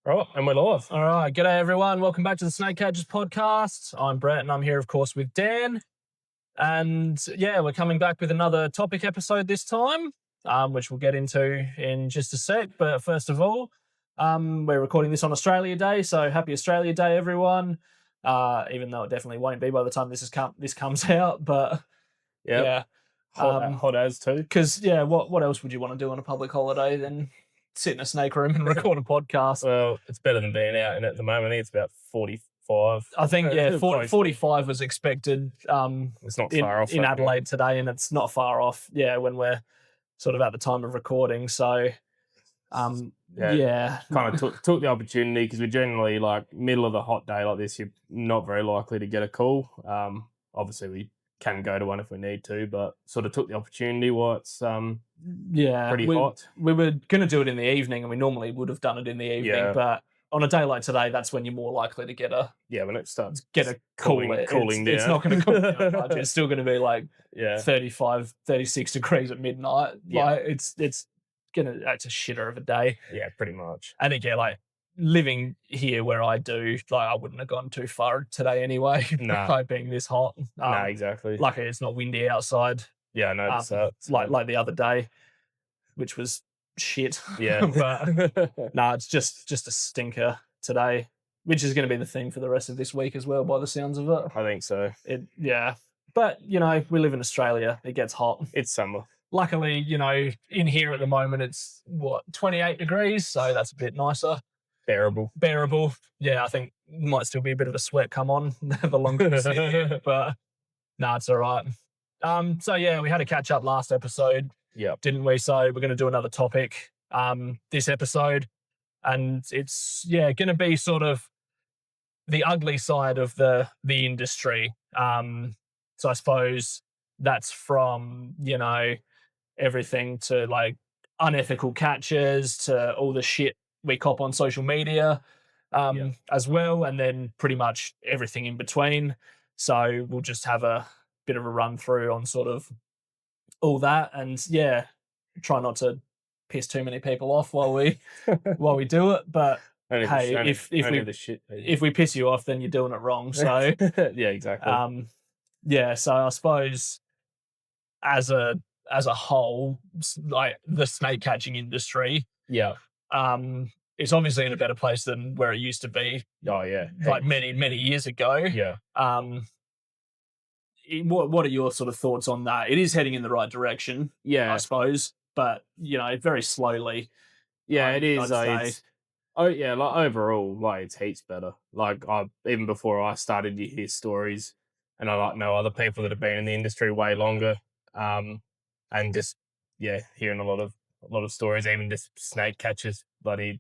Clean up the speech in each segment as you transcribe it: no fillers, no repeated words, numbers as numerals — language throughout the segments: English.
Right, and we're live. All right, g'day everyone. Welcome back to the Snake Catchers podcast. I'm Brett, and I'm here, of course, with Dan. And yeah, we're coming back with another topic episode this time, which we'll get into in just a sec. But first of all, we're recording this on Australia Day, so happy Australia Day, everyone. Even though it definitely won't be by the time this comes out, but Yep. yeah, Hot as too. because yeah, what else would you want to do on a public holiday than sit in a snake room and record a podcast? Well, it's better than being out in it at the moment. I think it's about 45. I think, yeah, Close. 45 was expected It's not far off. in that. Adelaide today, and it's not far off, yeah, when we're sort of at the time of recording. So, yeah. Kind of took the opportunity because we're generally like middle of the hot day like this, you're not very likely to get a call. Obviously, we can go to one if we need to, but sort of took the opportunity while it's pretty hot. We were going to do it in the evening, and we normally would have done it in the evening, Yeah. but on a day like today, that's when you're more likely to get a When it starts cooling down. It's not going to cool down much. It's still going to be like Yeah. 35, 36 degrees at midnight. Yeah. Like it's a shitter of a day. Yeah, pretty much. And again, like living here where I do, like I wouldn't have gone too far today anyway. Nah. Like being this hot. No, exactly. Luckily it's not windy outside. Yeah, I noticed that. Like the other day, which was shit. Yeah. But no, it's just a stinker today, which is going to be the theme for the rest of this week as well, by the sounds of it. I think so. Yeah. But, you know, we live in Australia. It gets hot. It's summer. Luckily, you know, in here at the moment, it's 28 degrees. So that's a bit nicer. Bearable. Yeah, I think might still be a bit of a sweat come on the longer we sit here, but no, it's all right. So yeah, we had a catch up last episode, didn't we? So we're going to do another topic this episode, and it's going to be sort of the ugly side of the industry. So I suppose that's from, you know, everything to like unethical catches to all the shit we cop on social media as well, and then pretty much everything in between. So we'll just have a bit of a run through on sort of all that, and try not to piss too many people off while we do it. But if we piss you off, then you're doing it wrong. So yeah, exactly. So I suppose as a whole, like the snake catching industry, it's obviously in a better place than where it used to be. Oh yeah, like many years ago. Yeah. What are your sort of thoughts on that? It is heading in the right direction, I suppose, but you know, very slowly. Yeah, it is. I'd say. Like overall, like it's heaps better. Like even before I started, you hear stories, and I like know other people that have been in the industry way longer, and just hearing a lot of stories, even just snake catchers bloody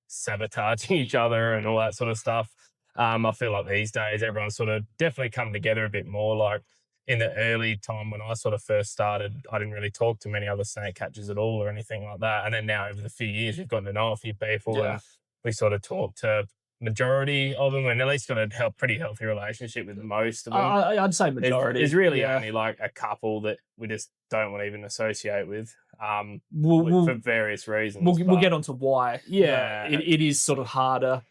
sabotaging each other and all that sort of stuff. I feel like these days everyone's sort of definitely come together a bit more. Like in the early time when I sort of first started, I didn't really talk to many other snake catchers at all or anything like that. And then now over the few years, we've gotten to know a few people and we sort of talk to majority of them, and at least got a pretty healthy relationship with most of them. I'd say majority. There's really only like a couple that we just don't want to even associate with for various reasons. We'll get onto why. Yeah. It is sort of harder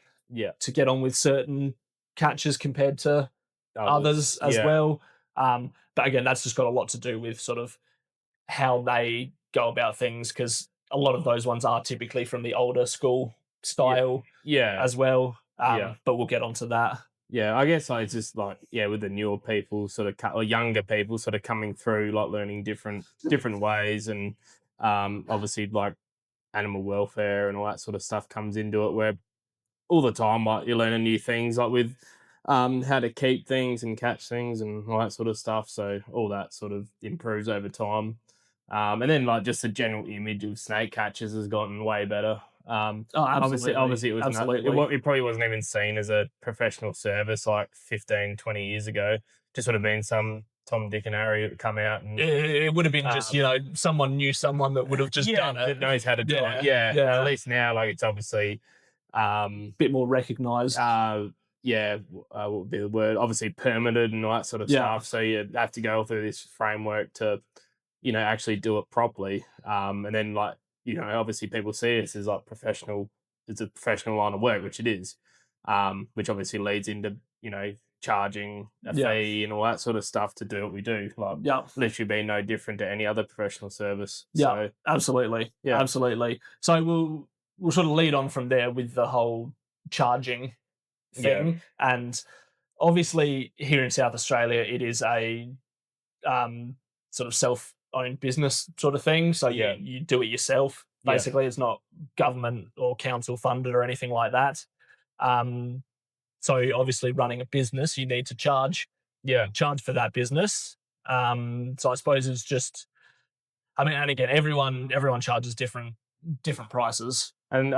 to get on with certain catches compared to others as well. But again, that's just got a lot to do with sort of how they go about things, because a lot of those ones are typically from the older school style as well. But we'll get onto that. Yeah, I guess it's just like, with the newer people or younger people sort of coming through, like learning different ways, and obviously like animal welfare and all that sort of stuff comes into it, where all the time like you're learning new things like with how to keep things and catch things and all that sort of stuff. So all that sort of improves over time. And then like just the general image of snake catchers has gotten way better. Absolutely. Obviously it was Absolutely. it probably wasn't even seen as a professional service like 15, 20 years ago. Just would have been some Tom, Dick and Harry that come out and it would have been just, you know, someone knew someone that would have just done it. That knows how to do it. Yeah. At least now, like it's obviously bit more recognised. What would be the word? Obviously permitted and all that sort of stuff. So you have to go through this framework to, you know, actually do it properly. And then like, you know, obviously people see us as like professional it's a professional line of work, which it is, which obviously leads into, you know, charging a Yeah. fee and all that sort of stuff to do what we do. Like, Yeah. literally being no different to any other professional service. Yeah. So Absolutely. yeah. Absolutely. So we'll sort of lead on from there with the whole charging thing. And obviously here in South Australia, it is a sort of self-owned business sort of thing. So you do it yourself. Basically, it's not government or council funded or anything like that. So obviously, running a business, you need to charge for that business. So I suppose it's just, I mean, and again, everyone charges different prices And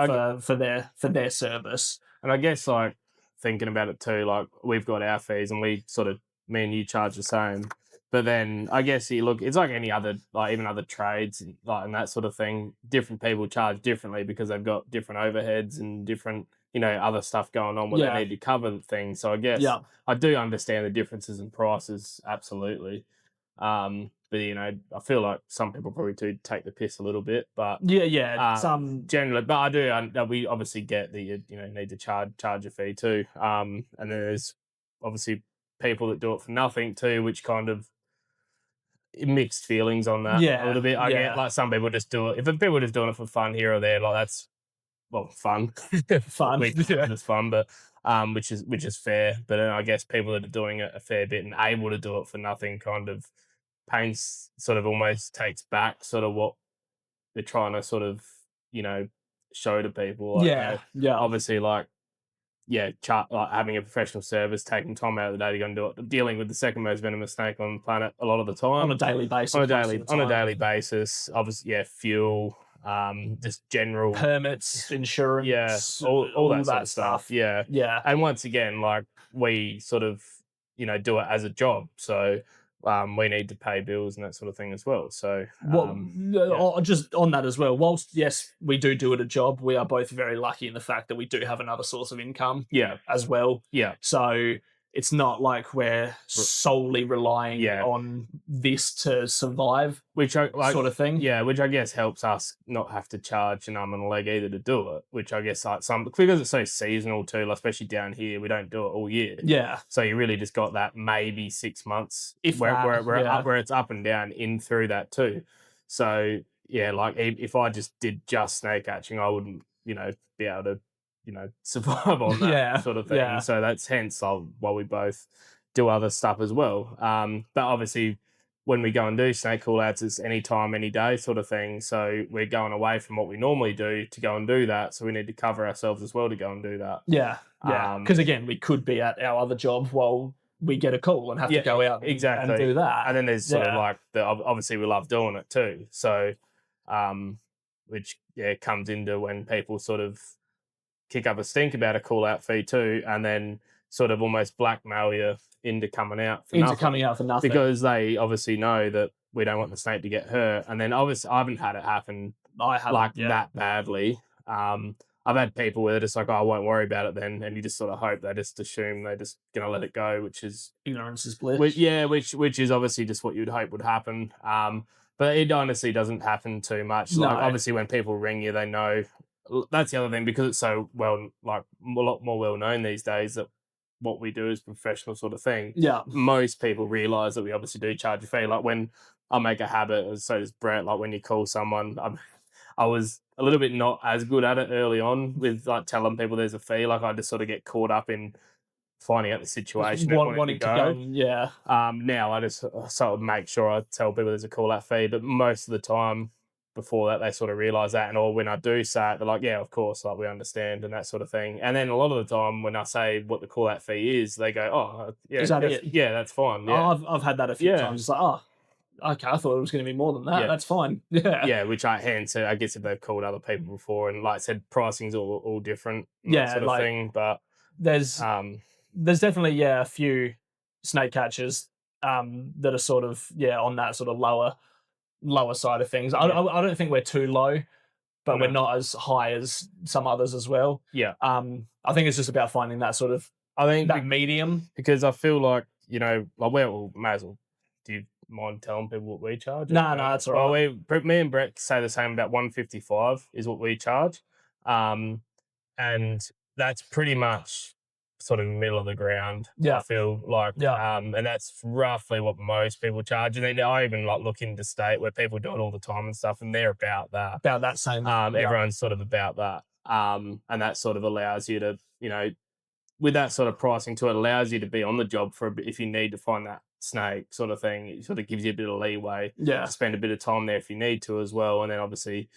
for their service. And I guess, like, thinking about it too, like, we've got our fees and we sort of, me and you charge the same. But then I guess you look, it's like any other, like even other trades, like, and that sort of thing. Different people charge differently because they've got different overheads and different, you know, other stuff going on where they need to cover things. So I guess I do understand the differences in prices, absolutely. But you know, I feel like some people probably do take the piss a little bit, but Some generally, but I do. We obviously get that you know need to charge a fee too. And then there's obviously people that do it for nothing too, which kind of mixed feelings on that a little bit. I get, like, some people just do it. If people are just doing it for fun here or there, like, that's, well, fun. Fun. It's fun, but which is fair. But then I guess people that are doing it a fair bit and able to do it for nothing kind of paints, sort of almost takes back sort of what they're trying to sort of, you know, show to people. Like, you know, obviously, like, like having a professional service, taking time out of the day to go and do it, dealing with the second most venomous snake on the planet a lot of the time on a daily basis. On a daily basis, obviously, fuel, just general permits, insurance, all that sort of stuff. Yeah. Yeah. And once again, like, we sort of, you know, do it as a job, so we need to pay bills and that sort of thing as well. So, just on that as well, whilst yes, we do it a job, we are both very lucky in the fact that we do have another source of income as well. Yeah. So it's not like we're solely relying on this to survive, which I like, sort of thing. Yeah, which I guess helps us not have to charge an arm and a leg either to do it. Which I guess, like, because it's so seasonal too, like, especially down here, we don't do it all year. Yeah. So you really just got that maybe 6 months where it's up and down in through that too. So yeah, like, if I just did just snake catching, I wouldn't, you know, be able to, you know, survive on that sort of thing. Yeah. So that's hence why we both do other stuff as well. But obviously, when we go and do snake call outs, it's any time, any day sort of thing. So we're going away from what we normally do to go and do that. So we need to cover ourselves as well to go and do that. Yeah. Yeah. Because again, we could be at our other job while we get a call and have to go out and do that. And then there's sort of like obviously we love doing it too. So, which comes into when people sort of kick up a stink about a call out fee too, and then sort of almost blackmail you into coming out for nothing. Because they obviously know that we don't want the snake to get hurt. And then obviously I haven't had it happen that badly. I've had people where they're just like, oh, I won't worry about it then, and you just sort of hope, they just assume they're just gonna let it go, which is ignorance is bliss. Which is obviously just what you'd hope would happen. But it honestly doesn't happen too much. No. Like, obviously when people ring you, they know. That's the other thing, because it's so a lot more well known these days that what we do is professional sort of thing. Yeah. Most people realise that we obviously do charge a fee. Like, when I make a habit, so does Brett, like when you call someone, I was a little bit not as good at it early on with, like, telling people there's a fee. Like, I just sort of get caught up in finding out the situation, wanting to go. Yeah. Now I just sort of make sure I tell people there's a call out fee, but most of the time before that, they sort of realise that, or when I do say it, they're like, yeah, of course, like, we understand, and that sort of thing. And then a lot of the time when I say what the call out fee is, they go, oh, yeah, is that it? Yeah, that's fine. Yeah. Oh, I've had that a few times. It's like, oh, okay, I thought it was going to be more than that. That's fine. Yeah. Yeah, which I guess if they've called other people before, and like I said, pricing's all different. Yeah, that sort of thing. But there's definitely a few snake catchers that are sort of on that sort of lower side of things. I don't think we're too low, but we're not as high as some others as well. Yeah. I think it's just about finding that sort of that medium, because I feel like, you know, like, we may as well. Do you mind telling people what we charge? No, that's all right. Well, me and Brett say the same. About $155 is what we charge. and that's pretty much sort of middle of the ground. Yeah. I feel like, Yeah. and that's roughly what most people charge. And then I even like look into state where people do it all the time and stuff, and they're about that. About that same. Yeah. Everyone's sort of about that, and that sort of allows you to, with that sort of pricing too, it allows you to be on the job for a bit if you need to find that snake sort of thing. It sort of gives you a bit of leeway Yeah. to spend a bit of time there if you need to as well. And then obviously,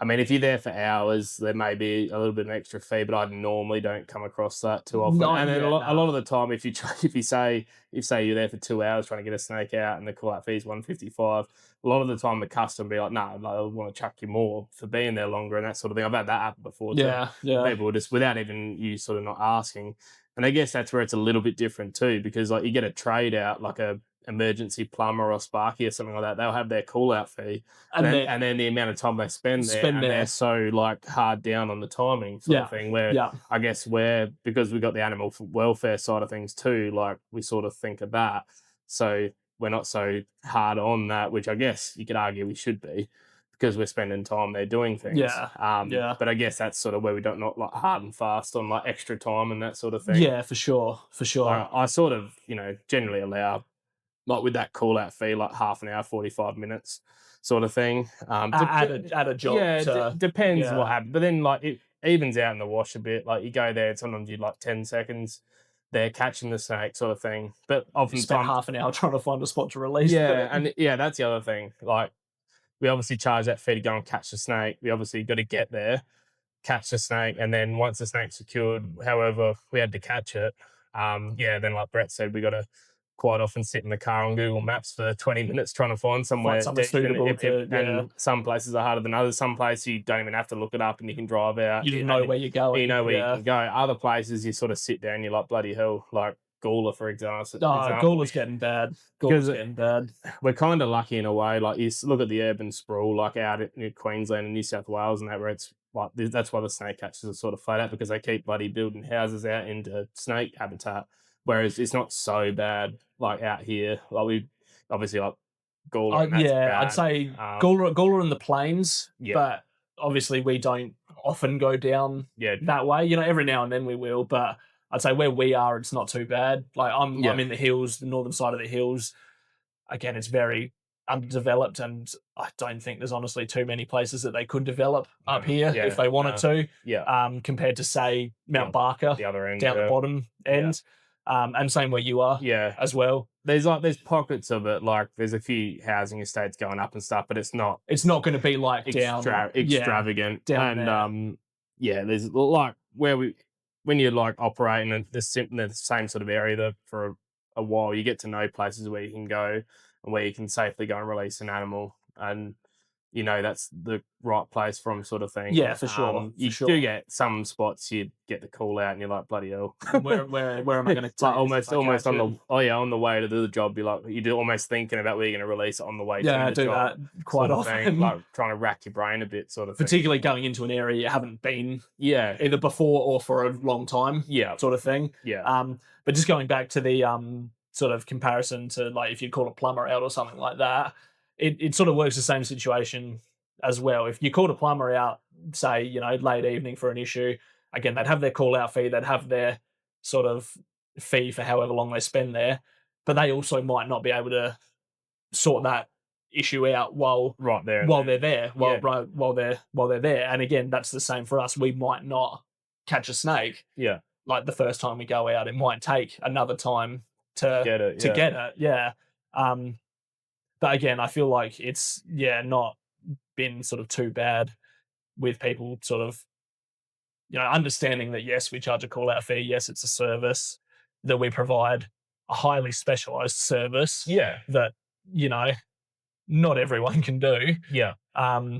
I mean, if you're there for hours, there may be a little bit of an extra fee, but I normally don't come across that too often. Not And then yet, a lot no. of the time, if you say you're there for 2 hours trying to get a snake out and the call out fee is $155, a lot of the time the customer be like, "No, I want to chuck you more for being there longer," and that sort of thing. I've had that happen before too. Yeah. Yeah. People will just, without even you sort of not asking. And I guess that's where it's a little bit different too, because like you get a trade out, like a emergency plumber or Sparky or something like that, they'll have their call out fee, and then the amount of time they spend there, and they're so like hard down on the timing sort of thing. Where I guess because we got the animal welfare side of things too, like we sort of think of that, so we're not so hard on that, which I guess you could argue we should be, because we're spending time there doing things. Yeah. But I guess that's sort of where we don't not like hard and fast on like extra time and that sort of thing. Yeah, for sure. I sort of, generally allow, like with that call out fee, like half an hour, 45 minutes sort of thing. At a job. Yeah, depends what happens. But then like it evens out in the wash a bit. Like you go there, sometimes you like 10 seconds there catching the snake sort of thing. But often spend half an hour trying to find a spot to release. Yeah, and that's the other thing. Like we obviously charge that fee to go and catch the snake. We obviously got to get there, catch the snake, and then once the snake's secured, however we had to catch it, then like Brett said, we got to quite often sit in the car on Google Maps for 20 minutes trying to find somewhere suitable. And some places are harder than others. Some places you don't even have to look it up and you can drive out. You know where you're going. You know where you can go. Other places you sort of sit there and you're like, bloody hell, like Gawler, for example. Gawler's getting bad. We're kind of lucky in a way. Like you look at the urban sprawl, like out in Queensland and New South Wales and that, where it's like that's why the snake catchers are sort of flat out, because they keep bloody building houses out into snake habitat. Whereas it's not so bad like out here. Like we obviously like Gawler. I'd say Gawler in the plains, but obviously we don't often go down that way. Every now and then we will, but I'd say where we are, it's not too bad. Like I'm in the hills, the northern side of the hills. Again, it's very underdeveloped, and I don't think there's honestly too many places that they could develop up here if they wanted to. Compared to say Mount Barker, the other end, down the bottom end, and same where you are, as well. There's pockets of it, like there's a few housing estates going up and stuff, but it's not going to be like extravagant down there. There's like when you're like operating in the same sort of area for a while, you get to know places where you can go and where you can safely go and release an animal, and that's the right place from sort of thing. Yeah, for sure. You do get some spots you get the call out and you're like, bloody hell. where am I going to like almost on the way to do the job, you do almost thinking about where you're going to release it on the way to the job. I do that quite often. Thing, like trying to rack your brain a bit sort of thing. Particularly going into an area you haven't been either before or for a long time sort of thing. But just going back to the sort of comparison to like if you call a plumber out or something like that, it sort of works the same situation as well. If you called a plumber out, say, late evening for an issue, again, they'd have their call out fee, they'd have their sort of fee for however long they spend there, but they also might not be able to sort that issue out while they're there. And again, that's the same for us. We might not catch a snake. Like the first time we go out, it might take another time to get it. But again, I feel like it's not been sort of too bad with people sort of understanding that yes, we charge a call out fee, yes, it's a service that we provide, a highly specialized service that not everyone can do. So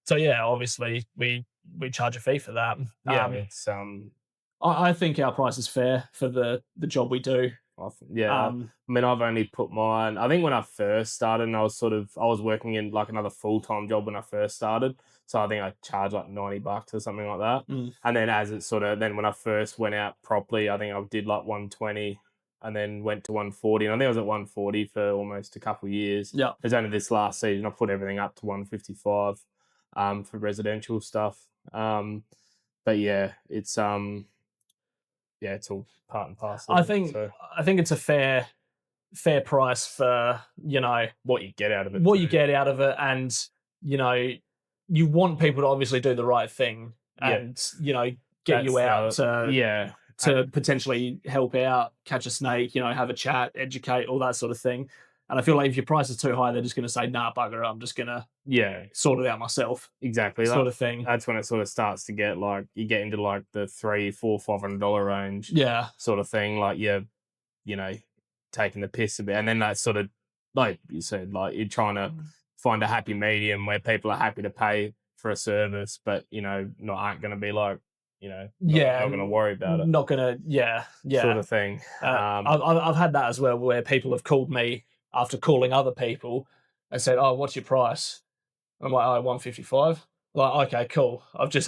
obviously we charge a fee for that. It's I think our price is fair for the job we do. I mean, I've only put mine. I think when I first started, and I was working in like another full-time job when I first started. So I think I charged like $90 or something like that. And then then when I first went out properly, I think I did like 120 and then went to 140. And I think I was at 140 for almost a couple of years. It was only this last season I put everything up to 155 for residential stuff. but yeah, it's yeah, it's all part and parcel I of it. think So I think it's a fair price for, what you get out of it, what too. you get out of it, and you know you want people to obviously do the right thing, Yeah. and get you out yeah, to potentially help out, catch a snake, have a chat, educate, all that sort of thing. And I feel like if your price is too high, they're just going to say, nah, bugger it, I'm just going to yeah, sort it out myself, exactly. sort of thing. That's when it sort of starts to get like you get into like the $300, $400, $500 range, Yeah. sort of thing. Like you're, you know, taking the piss a bit, and then that sort of like you said, like you're trying to find a happy medium where people are happy to pay for a service, but aren't going to be like, not going to worry about it, Not gonna, sort of thing. I've had that as well, where people have called me after calling other people and said, "Oh, what's your price?" I'm like, "Oh, 155." Like, okay, cool. I've just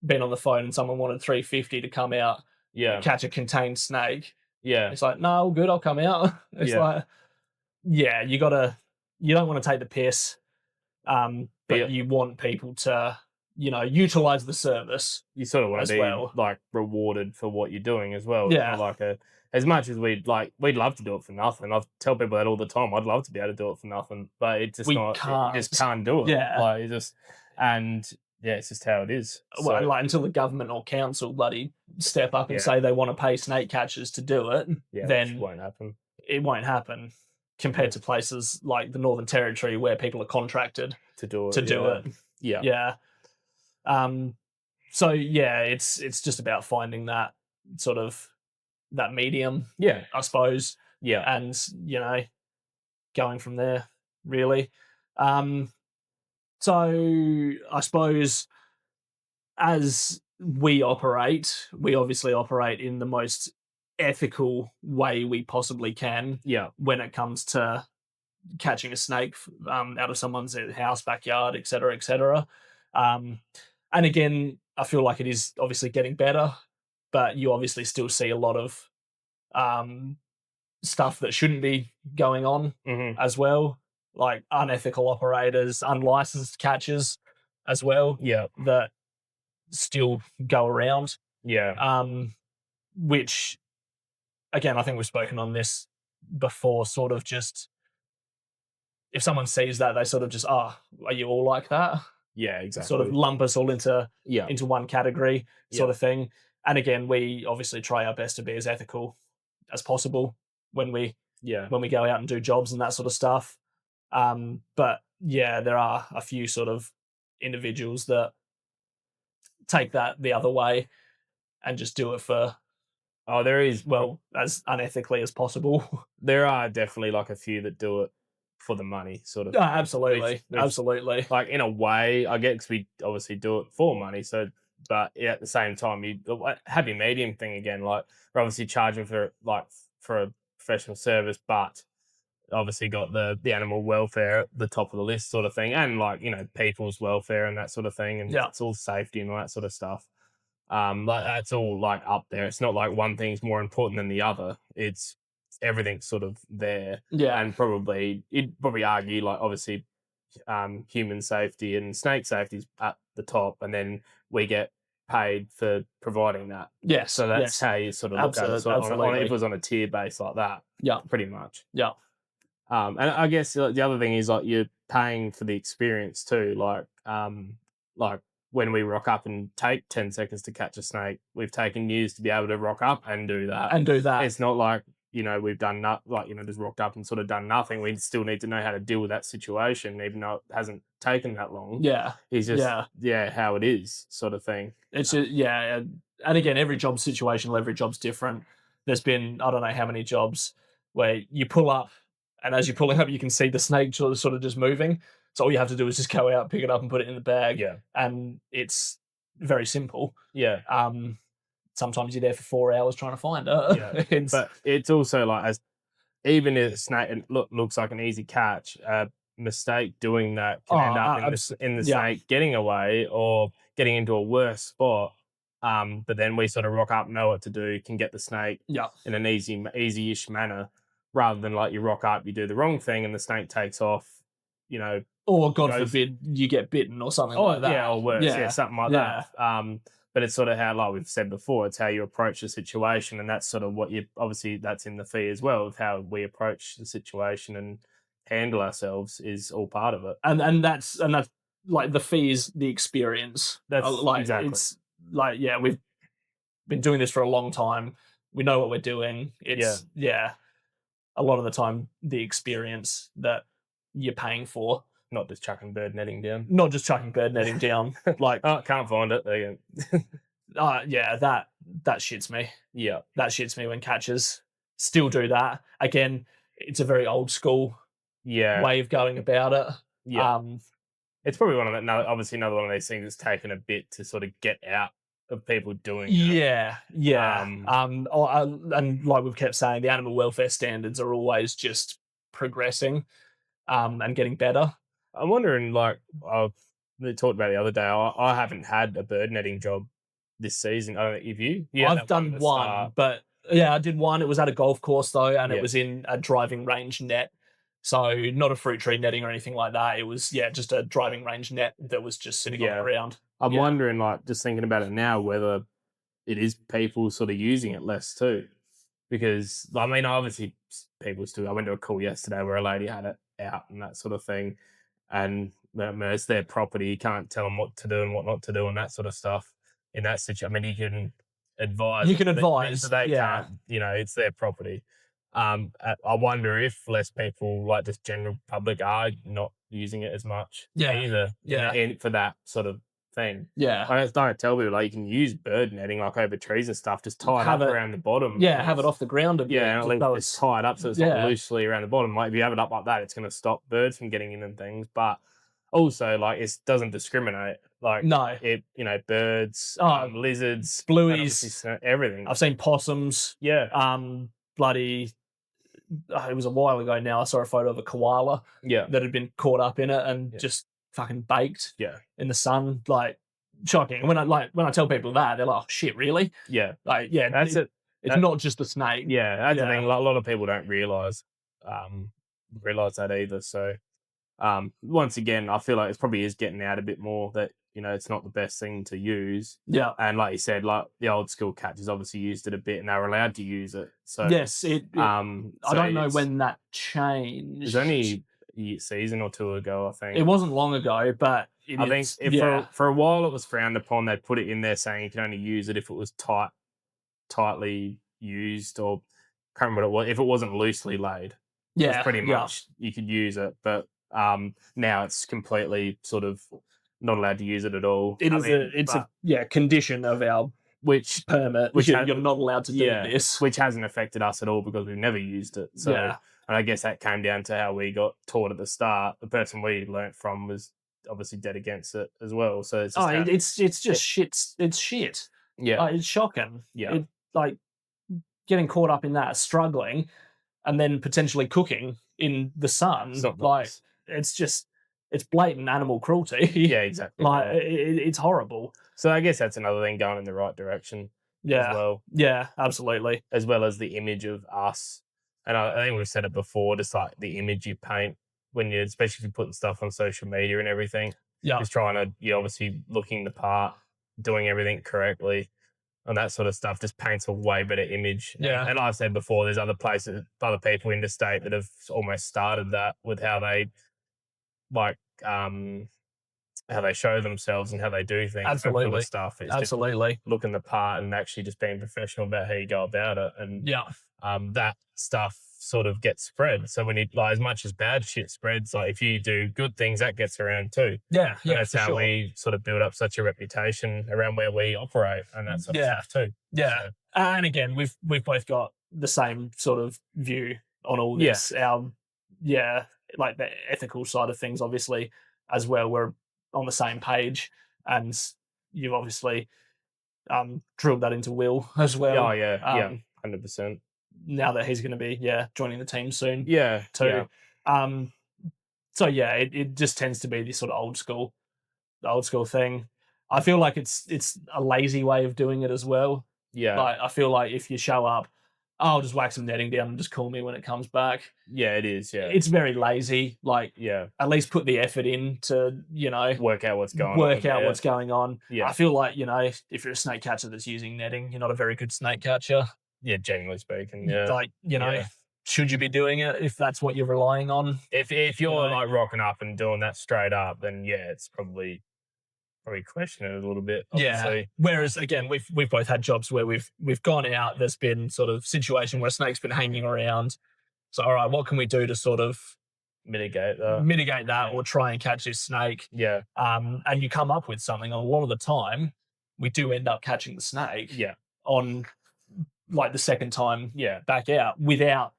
been on the phone and someone wanted 350 to come out, Yeah, catch a contained snake. yeah, It's like, no, all good, I'll come out. It's yeah. like, yeah, you don't want to take the piss, but Yeah. you want people to, utilize the service You sort of want as to be well. like rewarded for what you're doing as well. It's Yeah. not like as much as we'd love to do it for nothing. I tell people that all the time. I'd love to be able to do it for nothing, but it's just We not. can't. You just can't do it. Yeah. Like and yeah, it's just how it is. Well, So, like until the government or council bloody step up and Yeah. say they want to pay snake catchers to do it, yeah, which then won't happen. it won't happen. Compared Yeah. to places like the Northern Territory where people are contracted To do it. to do it. Yeah. Yeah. So yeah, it's just about finding that sort of that medium, Yeah. I suppose, Yeah. and going from there, really. So I suppose as we obviously operate in the most ethical way we possibly can Yeah. when it comes to catching a snake out of someone's house, backyard, etc., etc. And again, I feel like it is obviously getting better, but you obviously still see a lot of stuff that shouldn't be going on Mm-hmm. as well, like unethical operators, unlicensed catchers as well, Yeah. that still go around. Yeah. Which, again, I think we've spoken on this before, sort of just if someone sees that, they sort of just, are you all like that? Yeah. Exactly. Sort of lump us all into Yeah. one category, sort Yeah. of thing. And again, we obviously try our best to be as ethical as possible when we Yeah. go out and do jobs and that sort of stuff. But yeah, there are a few sort of individuals that take that the other way and just do it for, Oh, there is. well, as unethically as possible. There are definitely like a few that do it for the money, sort of. Absolutely. Which- Absolutely. Like in a way, I get because we obviously do it for money. So, but yeah, at the same time, the happy medium thing again. Like we're obviously charging for a professional service, but obviously got the animal welfare at the top of the list, sort of thing, and like people's welfare and that sort of thing, and Yeah. it's all safety and all that sort of stuff. Like that's all like up there. It's not like one thing's more important than the other. It's everything's sort of there. Yeah. And you'd probably argue like obviously human safety and snake safety is at the top, and then we get paid for providing that. Yes. So that's yes. how you sort of look at it. So Absolutely. if it was on a tier base like that, Yeah. pretty much. Yeah. And I guess the other thing is like you're paying for the experience too. Like when we rock up and take 10 seconds to catch a snake, we've taken years to be able to rock up and do that. It's not like we've done just rocked up and sort of done nothing. We still need to know how to deal with that situation, even though it hasn't taken that long. Yeah. It's just how it is, sort of thing. It's and again, every job situation, every job's different. There's been I don't know how many jobs where you pull up, and as you're pulling up, you can see the snake sort of just moving. So all you have to do is just go out, pick it up, and put it in the bag. Yeah. And it's very simple. Yeah. Sometimes you're there for 4 hours trying to find it. Yeah. But it's also like even if a snake looks like an easy catch, mistake doing that can end up in the snake getting away or getting into a worse spot. But then we sort of rock up, know what to do, can get the snake in an easy-ish manner, rather than like you rock up, you do the wrong thing, and the snake takes off. Or God forbid you get bitten or something like that. Yeah, or worse. Yeah, something like that. But it's sort of how, like we've said before, it's how you approach the situation, and that's sort of what you obviously that's in the fee as well, of how we approach the situation and handle ourselves is all part of it. And that's like the fee is the experience. That's Like exactly. it's like yeah, we've been doing this for a long time. We know what we're doing. It's a lot of the time the experience that you're paying for. Not just chucking bird netting down. Not just chucking bird netting down. Like oh, can't find it. There you go. yeah, that shits me. Yeah. That shits me when catchers still do that. Again, it's a very old school way of going about it. Yeah. It's probably one of the, obviously another one of these things that's taken a bit to sort of get out of people doing it. Yeah. And like we've kept saying, the animal welfare standards are always just progressing and getting better. I'm wondering, like, we talked about the other day, I haven't had a bird netting job this season. I don't know if you? Yeah, I've done one, but yeah, I did one. It was at a golf course though, and it was in a driving range net. So not a fruit tree netting or anything like that. It was, just a driving range net that was just sitting on the ground. I'm wondering, like, just thinking about it now, whether it is people sort of using it less too. Because, I mean, obviously people still, I went to a call yesterday where a lady had it out and that sort of thing. And it's their property. You can't tell them what to do and what not to do and that sort of stuff in that situation. I mean, you can advise. You can advise. But they can't, it's their property. I wonder if less people, like just general public, are not using it as much either. For that sort of thing. Yeah. I don't tell people, like, you can use bird netting, like, over trees and stuff, just tie it up around the bottom. Yeah, have it off the ground a bit. Yeah, and it's tied up so it's not loosely around the bottom. Like, if you have it up like that, it's going to stop birds from getting in and things. But also, like, it doesn't discriminate. Like, no, it, birds, lizards, blueies, everything. I've seen possums. Yeah. Bloody. It was a while ago now. I saw a photo of a koala. Yeah. That had been caught up in it and just fucking baked. Yeah. In the sun, like shocking. When I tell people that, they're like, oh, "Shit, really?" Yeah. Like, that's it. It's not just the snake. Yeah, that's the thing. Like, a lot of people don't realize that either. So, once again, I feel like it probably is getting out a bit more that it's not the best thing to use. Yeah. And like you said, like the old school catchers obviously used it a bit, and they were allowed to use it. So yes, I don't know when that changed. It was only a season or two ago, I think. It wasn't long ago, but I think for a while it was frowned upon. They put it in there saying you can only use it if it was tightly used, or I can't remember what it was, if it wasn't loosely laid. Yeah, pretty much you could use it, but now it's completely sort of not allowed to use it at all. It's a condition of our permit, which you're not allowed to do this, which hasn't affected us at all because we've never used it. So, and I guess that came down to how we got taught at the start. The person we learnt from was obviously dead against it as well. So it's just shit. It's shit. Yeah, it's shocking. Yeah, like getting caught up in that, struggling, and then potentially cooking in the sun. It's not nice. It's blatant animal cruelty. Yeah, exactly. Like it's horrible. So I guess that's another thing going in the right direction. Yeah. As well. Yeah, absolutely. As well as the image of us, and I think we've said it before. Just like the image you paint when you, especially if you're putting stuff on social media and everything. Yeah. Just trying to, you're obviously looking the part, doing everything correctly, and that sort of stuff just paints a way better image. Yeah. And I've said before, there's other places, other people interstate that have almost started that with how they how they show themselves and how they do things. Absolutely. Stuff. It's absolutely. Just looking the part and actually just being professional about how you go about it. And that stuff sort of gets spread. So when you, like, as much as bad shit spreads, like if you do good things, that gets around too. Yeah. And that's how we sort of build up such a reputation around where we operate and that sort of stuff too. Yeah. So. And again, we've both got the same sort of view on all this. Like the ethical side of things, obviously, as well. We're on the same page, and you've obviously drilled that into Will as well. Oh yeah, 100%. Now that he's going to be joining the team soon. Yeah, too. Yeah. So it just tends to be this sort of old school thing. I feel like it's a lazy way of doing it as well. Yeah. Like I feel like if you show up I'll just whack some netting down and just call me when it comes back. Yeah, it is. Yeah, It's very lazy. Like, yeah. at least put the effort in to, Work out what's going on. work out what's going on. Yeah. I feel like, if you're a snake catcher that's using netting, you're not a very good snake catcher. Yeah, generally speaking. Yeah. Like, Yeah. should you be doing it if that's what you're relying on? If you're like rocking up and doing that straight up, then yeah, it's probably question it a little bit. Obviously. Yeah. Whereas again, we've both had jobs where we've gone out. There's been sort of situation where a snake's been hanging around. So all right, what can we do to sort of mitigate that or try and catch this snake? Yeah. And you come up with something. A lot of the time, we do end up catching the snake. Yeah. On like the second time. Yeah. Back out without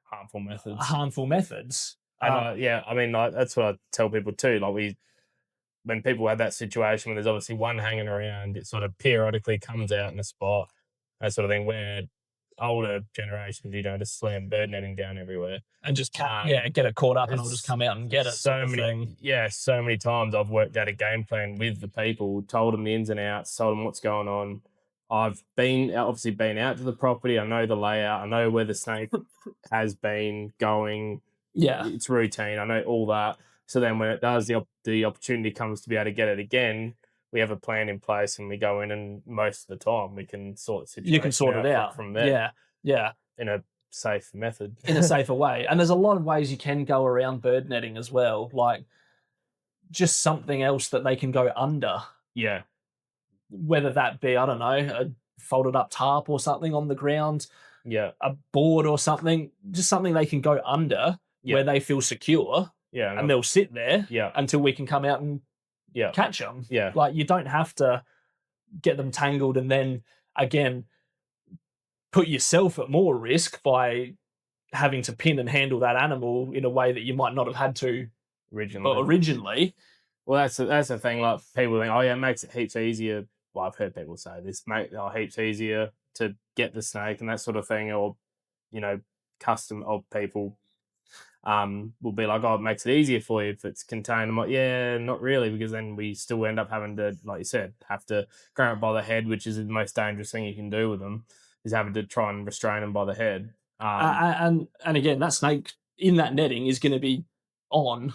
harmful methods. And I mean, like, that's what I tell people too. Like when people have that situation where there's obviously one hanging around, it sort of periodically comes out in a spot, that sort of thing, where older generations, just slam bird netting down everywhere. And just get it caught up and I'll just come out and get it. So many times I've worked out a game plan with the people, told them the ins and outs, told them what's going on. I've obviously been out to the property. I know the layout. I know where the snake has been going. Yeah. It's routine. I know all that. So then when it does, the opportunity comes to be able to get it again, we have a plan in place and we go in, and most of the time we can sort the situation. You can sort it out from there. Yeah. Yeah. In a safe method. In a safer way. And there's a lot of ways you can go around bird netting as well. Like just something else that they can go under. Yeah. Whether that be, I don't know, a folded up tarp or something on the ground. Yeah. A board or something. Just something they can go under where they feel secure. Yeah. And they'll sit there Yeah. until we can come out and catch them. Yeah. Like you don't have to get them tangled and then again put yourself at more risk by having to pin and handle that animal in a way that you might not have had to originally. Well, that's the thing. Like people think, oh yeah, it makes it heaps easier. Well, I've heard people say this, make it heaps easier to get the snake and that sort of thing, or custom of people will be like, oh, it makes it easier for you if it's contained. I'm like, yeah, not really, because then we still end up having to, like you said, have to grab it by the head, which is the most dangerous thing you can do with them, is having to try and restrain them by the head. And again, that snake in that netting is going to be on,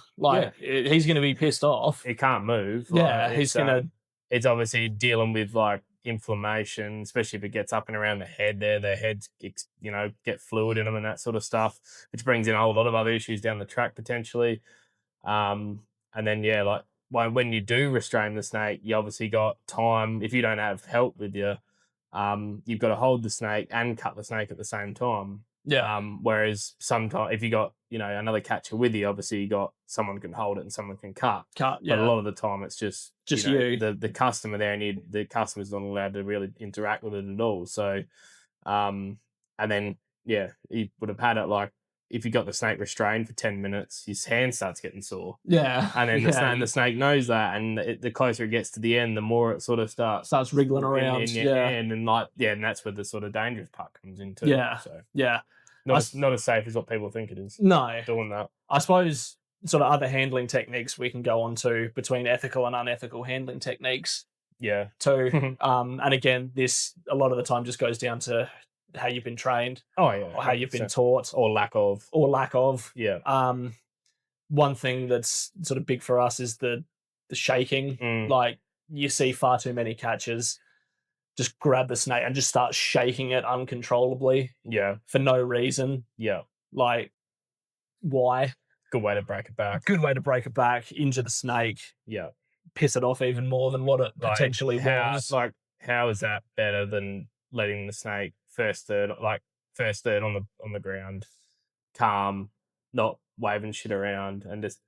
he's going to be pissed off. He can't move. He's going to. It's obviously dealing with like inflammation, especially if it gets up and around the head there. Their heads, get fluid in them and that sort of stuff, which brings in a whole lot of other issues down the track potentially. And then, like when you do restrain the snake, you obviously got time. If you don't have help with you, you've got to hold the snake and cut the snake at the same time. Yeah. Whereas sometimes if you got, another catcher with you, obviously you got someone can hold it and someone can cut. Yeah. But a lot of the time it's just you. The customer there, and the customer's not allowed to really interact with it at all. So, and then, you would have had it like, if you got the snake restrained for 10 minutes, his hand starts getting sore. Yeah. And then the snake knows that. And the closer it gets to the end, the more it sort of starts wriggling around. in your hand. And and that's where the sort of dangerous part comes into. Yeah. So, yeah. Not as safe as what people think it is. No. Doing that. I suppose sort of other handling techniques we can go on to between ethical and unethical handling techniques. Yeah. Too. And again, this a lot of the time just goes down to how you've been trained. Oh yeah. Or how you've been taught. Or lack of. Yeah. One thing that's sort of big for us is the shaking. Like you see far too many catchers just grab the snake and just start shaking it uncontrollably. Yeah. For no reason. Yeah. Like, why? Good way to break it back. Injure the snake. Yeah. Piss it off even more than what it potentially was. Like, how is that better than letting the snake first third on the ground, calm, not waving shit around, and just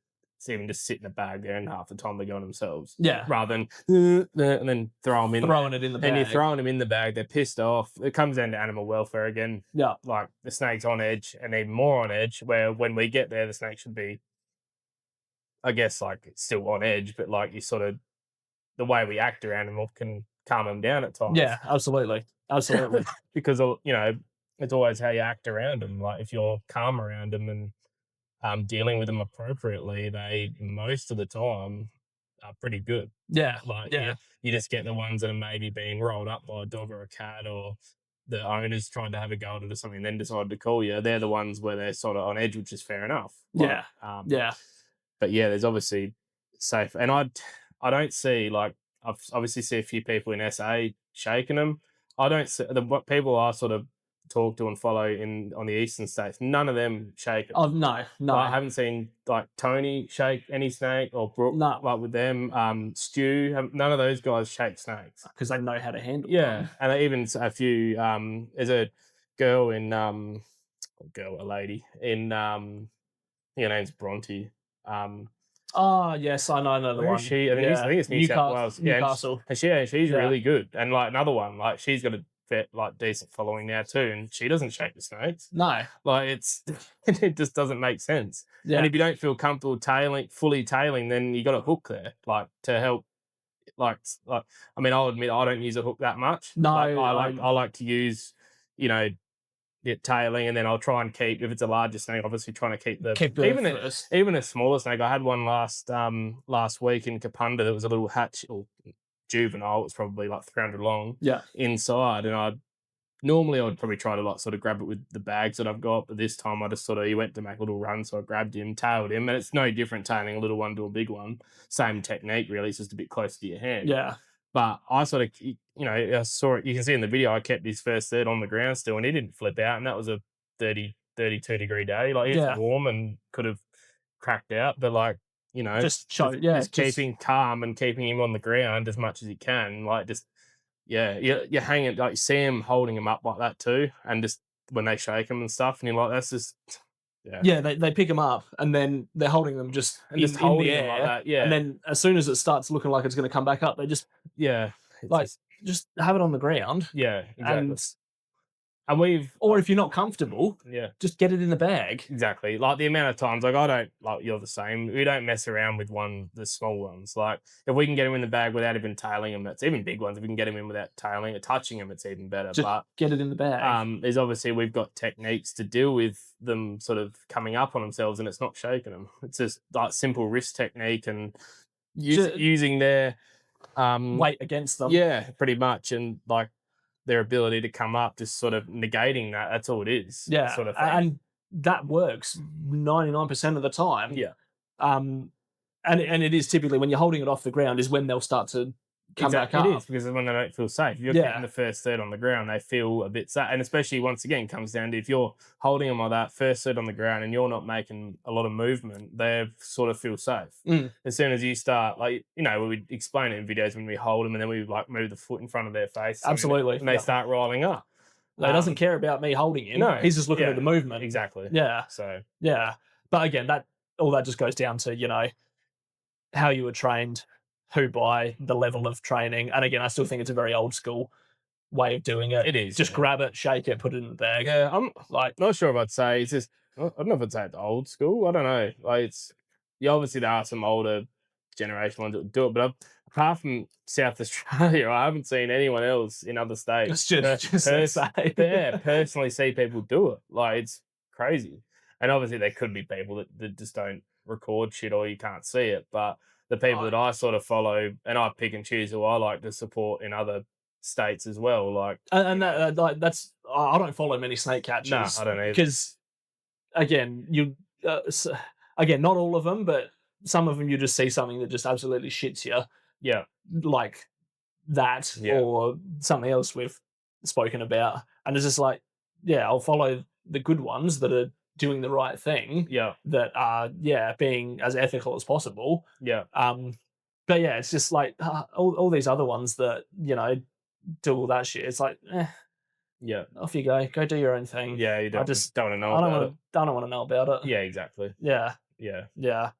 even just sit in a bag there, and half the time they're going themselves. Yeah. Rather than and then throwing it in the bag. And you're throwing them in the bag, they're pissed off. It comes down to animal welfare again. Yeah. Like the snake's on edge, and even more on edge, where when we get there, the snake should be, I guess, like it's still on edge, but like you sort of, the way we act around them can calm them down at times. Yeah, absolutely. Because, it's always how you act around them. Like if you're calm around them and dealing with them appropriately, they most of the time are pretty good. Yeah. You just get the ones that are maybe being rolled up by a dog or a cat, or the owners tried to have a go at it or something, and then decided to call you. They're the ones where they're sort of on edge, which is fair enough. Yeah. Like, Yeah. but yeah, there's obviously safe, and I don't see like I've obviously see a few people in SA shaking them. I don't see what people I sort of talk to and follow in on the eastern states. None of them shake 'em. Oh no, Like, I no, haven't seen like Tony shake any snake or Brooke No. like with them. Stu, none of those guys shake snakes. because they know how to handle Yeah, them. and even a few. There's a girl in a lady in her name's Bronte. Oh yes, I know another Where one. is she? I think Yeah. it's New South Wales. Yeah, Newcastle. and she's Yeah. really good. And like another one, like she's got a decent following now too, and she doesn't shake the snakes. No. Like it's it just doesn't make sense. Yeah. And if you don't feel comfortable fully tailing, then you got a hook there, like to help. Like I mean, I'll admit I don't use a hook that much. No, Like, I like to use, you know, the tailing, and then I'll try and keep if it's a larger snake. Obviously, trying to keep the even a smaller snake. I had one last week in Kapunda that was a little hatch or juvenile. It was probably like 300 long. Yeah. Inside, and normally I would probably try to like sort of grab it with the bags that I've got, but this time I just he went to make a little run, so I grabbed him, tailed him, and it's no different tailing a little one to a big one. Same technique, really. It's just a bit closer to your hand. Yeah. But I sort of, I saw it. You can see in the video, I kept his first third on the ground still, and he didn't flip out. And that was a 32 degree day. Like it's warm and could have cracked out, but like just keeping calm and keeping him on the ground as much as you can. Like you hang it, like you see him holding him up like that too, and just when they shake him and stuff, and you're like, that's just they pick them up and then they're holding them just in holding the him air, like that, and then as soon as it starts looking like it's going to come back up, they just just have it on the ground, exactly. And or if you're not comfortable, just get it in the bag. Exactly. Like the amount of times, like I don't, like you're the same. We don't mess around with the small ones. Like if we can get them in the bag without even tailing them, that's even big ones. If we can get them in without tailing or touching them, it's even better. Just get it in the bag. There's obviously we've got techniques to deal with them sort of coming up on themselves, and it's not shaking them. It's just like simple wrist technique and using their weight against them. Yeah, pretty much, and like their ability to come up, just sort of negating that. That's all it is. Yeah, sort of thing. and that works 99% of the time. Yeah. And it is typically when you're holding it off the ground is when they'll start to come back up. It is, because when they don't feel safe. If you're getting the first third on the ground, they feel a bit safe. And especially, once again, comes down to if you're holding them like that, first third on the ground, and you're not making a lot of movement, they sort of feel safe. As soon as you start, like, we would explain it in videos when we hold them, and then we like move the foot in front of their face. Absolutely. And they start rolling up. He doesn't care about me holding him. No, he's just looking at the movement. Exactly. Yeah. So yeah, but again, all that just goes down to how you were trained, who by, the level of training, and again, I still think it's a very old school way of doing it. It is. Just grab it, shake it, put it in the bag. Yeah, I'm like not sure if I'd say it's just. I don't know if I'd say it's old school. I don't know. Like obviously there are some older generation ones that would do it, but apart from South Australia, I haven't seen anyone else in other states. Personally see people do it. Like it's crazy. And obviously there could be people that just don't record shit or you can't see it. But the people that I sort of follow, and I pick and choose who I like to support in other states as well. Like, and that's I don't follow many snake catchers. No, I don't either. Because again, again, not all of them, but some of them you just see something that just absolutely shits you. Yeah. Like that or something else we've spoken about. And it's just like, I'll follow the good ones that are doing the right thing. Yeah. That are, being as ethical as possible. Yeah. But it's just like all these other ones that, do all that shit. It's like, yeah, off you go. Go do your own thing. Yeah, you don't want to know about it. I don't want to know about it. Yeah, exactly. Yeah. Yeah. Yeah.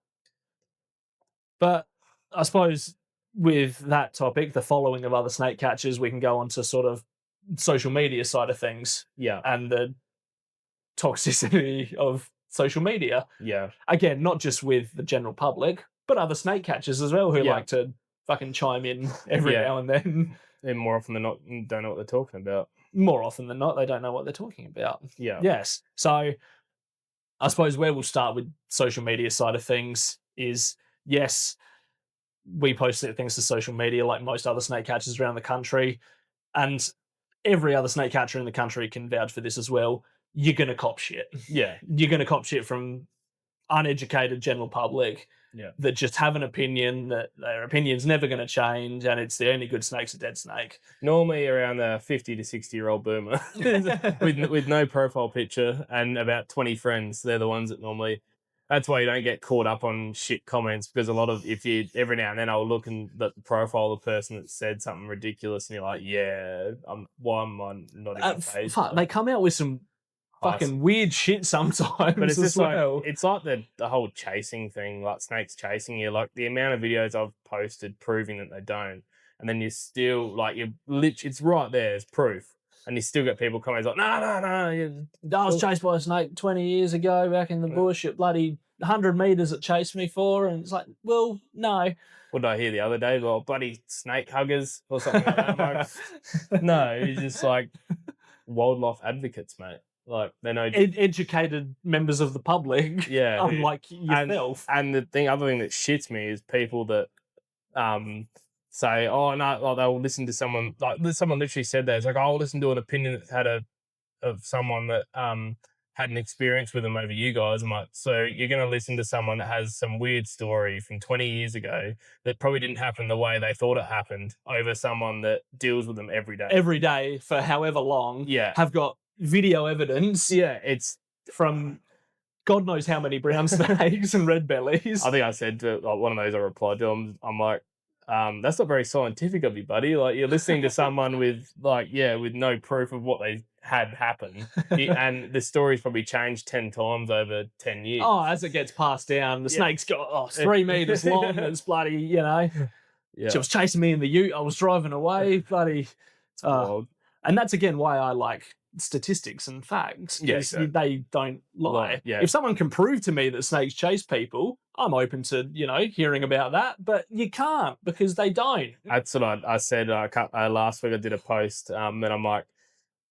But I suppose with that topic, the following of other snake catchers, we can go on to sort of social media side of things. Yeah. And the toxicity of social media. Yeah. Again, not just with the general public, but other snake catchers as well who like to fucking chime in every now and then. And more often than not, don't know what they're talking about. More often than not, they don't know what they're talking about. Yeah. Yes. So I suppose where we'll start with social media side of things is, yes, we post things to social media like most other snake catchers around the country. And every other snake catcher in the country can vouch for this as well. You're gonna cop shit. Yeah. You're gonna cop shit from uneducated general public that just have an opinion, that their opinion's never going to change, and it's the only good snake's a dead snake. Normally around the 50 to 60-year-old boomer with no profile picture and about 20 friends. They're the ones that normally. That's why you don't get caught up on shit comments, because a lot of, if you every now and then I'll look and the profile of the person that said something ridiculous and you're like, yeah, why am I not even paid? Fuck, they come out with some fucking weird shit sometimes. But it's just well. like, it's like the whole chasing thing, like snakes chasing you. Like the amount of videos I've posted proving that they don't, and then you still like it's right there as proof, and you still get people commenting like, no. I was chased by a snake 20 years ago back in the bush at bloody 100 meters it chased me for, and it's like, well, no. What did I hear the other day? Well, bloody snake huggers or something like that. No, it's just like wildlife advocates, mate. Like they're no educated members of the public, yeah, unlike yourself. And the other thing that shits me is people that say, oh no, like they'll listen to someone, like someone literally said that, it's like, I'll listen to an opinion that of someone that had an experience with them over you guys. I'm like, so you're going to listen to someone that has some weird story from 20 years ago that probably didn't happen the way they thought it happened, over someone that deals with them every day for however long, have got video evidence. Yeah, it's from God knows how many brown snakes and red bellies. I think I said to like, one of those I replied to him, I'm like, that's not very scientific of you, buddy. Like you're listening to someone with with no proof of what they had happened. And the story's probably changed 10 times over 10 years. Oh, as it gets passed down, the snake's got 3 meters long. It's bloody, Yeah. She was chasing me in the ute. I was driving away, bloody. And that's again why I like statistics and facts. Yes, they don't lie. Yeah. If someone can prove to me that snakes chase people, I'm open to hearing about that. But you can't, because they don't. That's what I said last week. I did a post, and I'm like,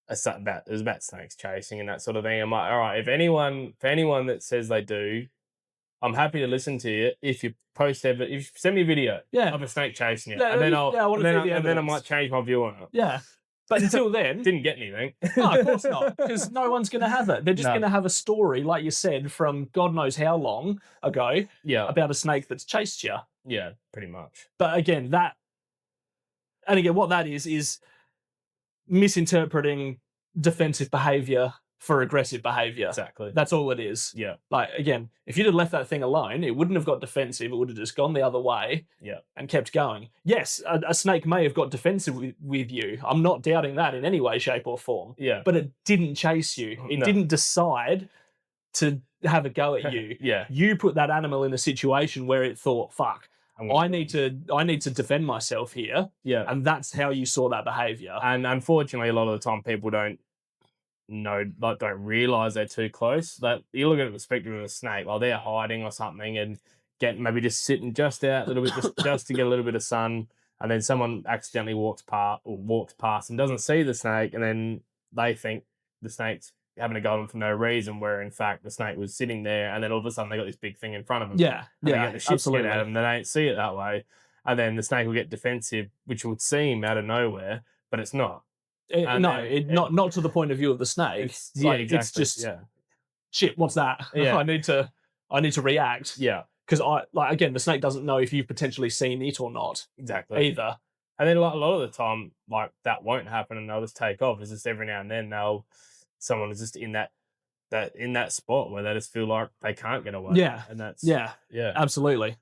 it was about snakes chasing and that sort of thing. I'm like, all right, for anyone that says they do, I'm happy to listen to you if you if you send me a video of a snake chasing you, and then I might change my view on it. Yeah. But until then... Didn't get anything. No, of course not, because no one's going to have it. They're just going to have a story, like you said, from God knows how long ago about a snake that's chased you. Yeah, pretty much. But again, what that is misinterpreting defensive behaviour for aggressive behaviour. Exactly. That's all it is. Yeah. Like, again, if you'd have left that thing alone, it wouldn't have got defensive. It would have just gone the other way and kept going. Yes, a snake may have got defensive with you. I'm not doubting that in any way, shape or form. Yeah. But it didn't chase you. It didn't decide to have a go at you. You put that animal in a situation where it thought, fuck, I need to defend myself here. Yeah. And that's how you saw that behaviour. And unfortunately, a lot of the time people don't realize they're too close. Like you look at the perspective of a snake, while they're hiding or something and maybe just sitting just out a little bit, just to get a little bit of sun, and then someone accidentally walks past and doesn't see the snake, and then they think the snake's having a go at them for no reason, where in fact the snake was sitting there, and then all of a sudden they got this big thing in front of them. They get the shit scared out of them. They don't see it that way, and then the snake will get defensive, which would seem out of nowhere, but it's not. Not to the point of view of the snake. Exactly. It's just shit. What's that? Yeah. I need to react. Yeah, because again, the snake doesn't know if you've potentially seen it or not. Exactly. Either. And then a lot of the time, like that won't happen, and they'll just take off. It's just every now and then someone is just in that spot where they just feel like they can't get away. Yeah. And that's absolutely.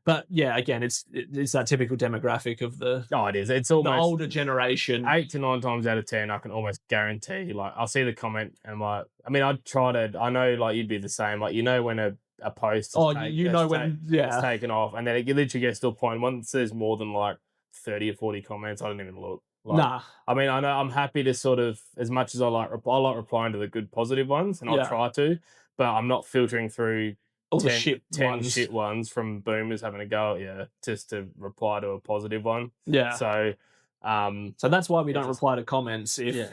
But yeah, again, it's that typical demographic of it is. It's almost the older generation. 8 to 9 times out of 10, I can almost guarantee. Like I'll see the comment and I'm like, I mean, I know like you'd be the same. Like when a post it's taken off, and then it literally gets to a point once there's more than like 30 or 40 comments, I don't even look. I mean, I know I'm happy to sort of, as much as I like replying to the good positive ones, and I'll try to, but I'm not filtering through all 10 shit ones from boomers having a go at you just to reply to a positive one. Yeah. So that's why we don't reply to comments if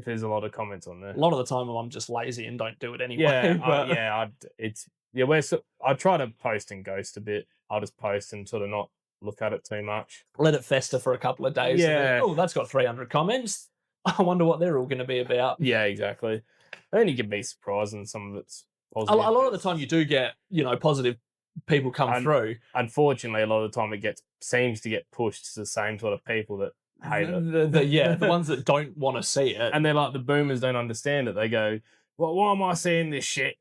there's a lot of comments on there. A lot of the time I'm just lazy and don't do it anyway. I try to post and ghost a bit. I'll just post and sort of not look at it too much. Let it fester for a couple of days. Yeah. Oh, that's got 300 comments. I wonder what they're all going to be about. Yeah, exactly. And you can be surprised, and some of it's A positive. lot of the time, you do get positive people come through. Unfortunately, a lot of the time it seems to get pushed to the same sort of people that hate it. The ones that don't want to see it, and they're like, the boomers don't understand it. They go, "Well, why am I seeing this shit?"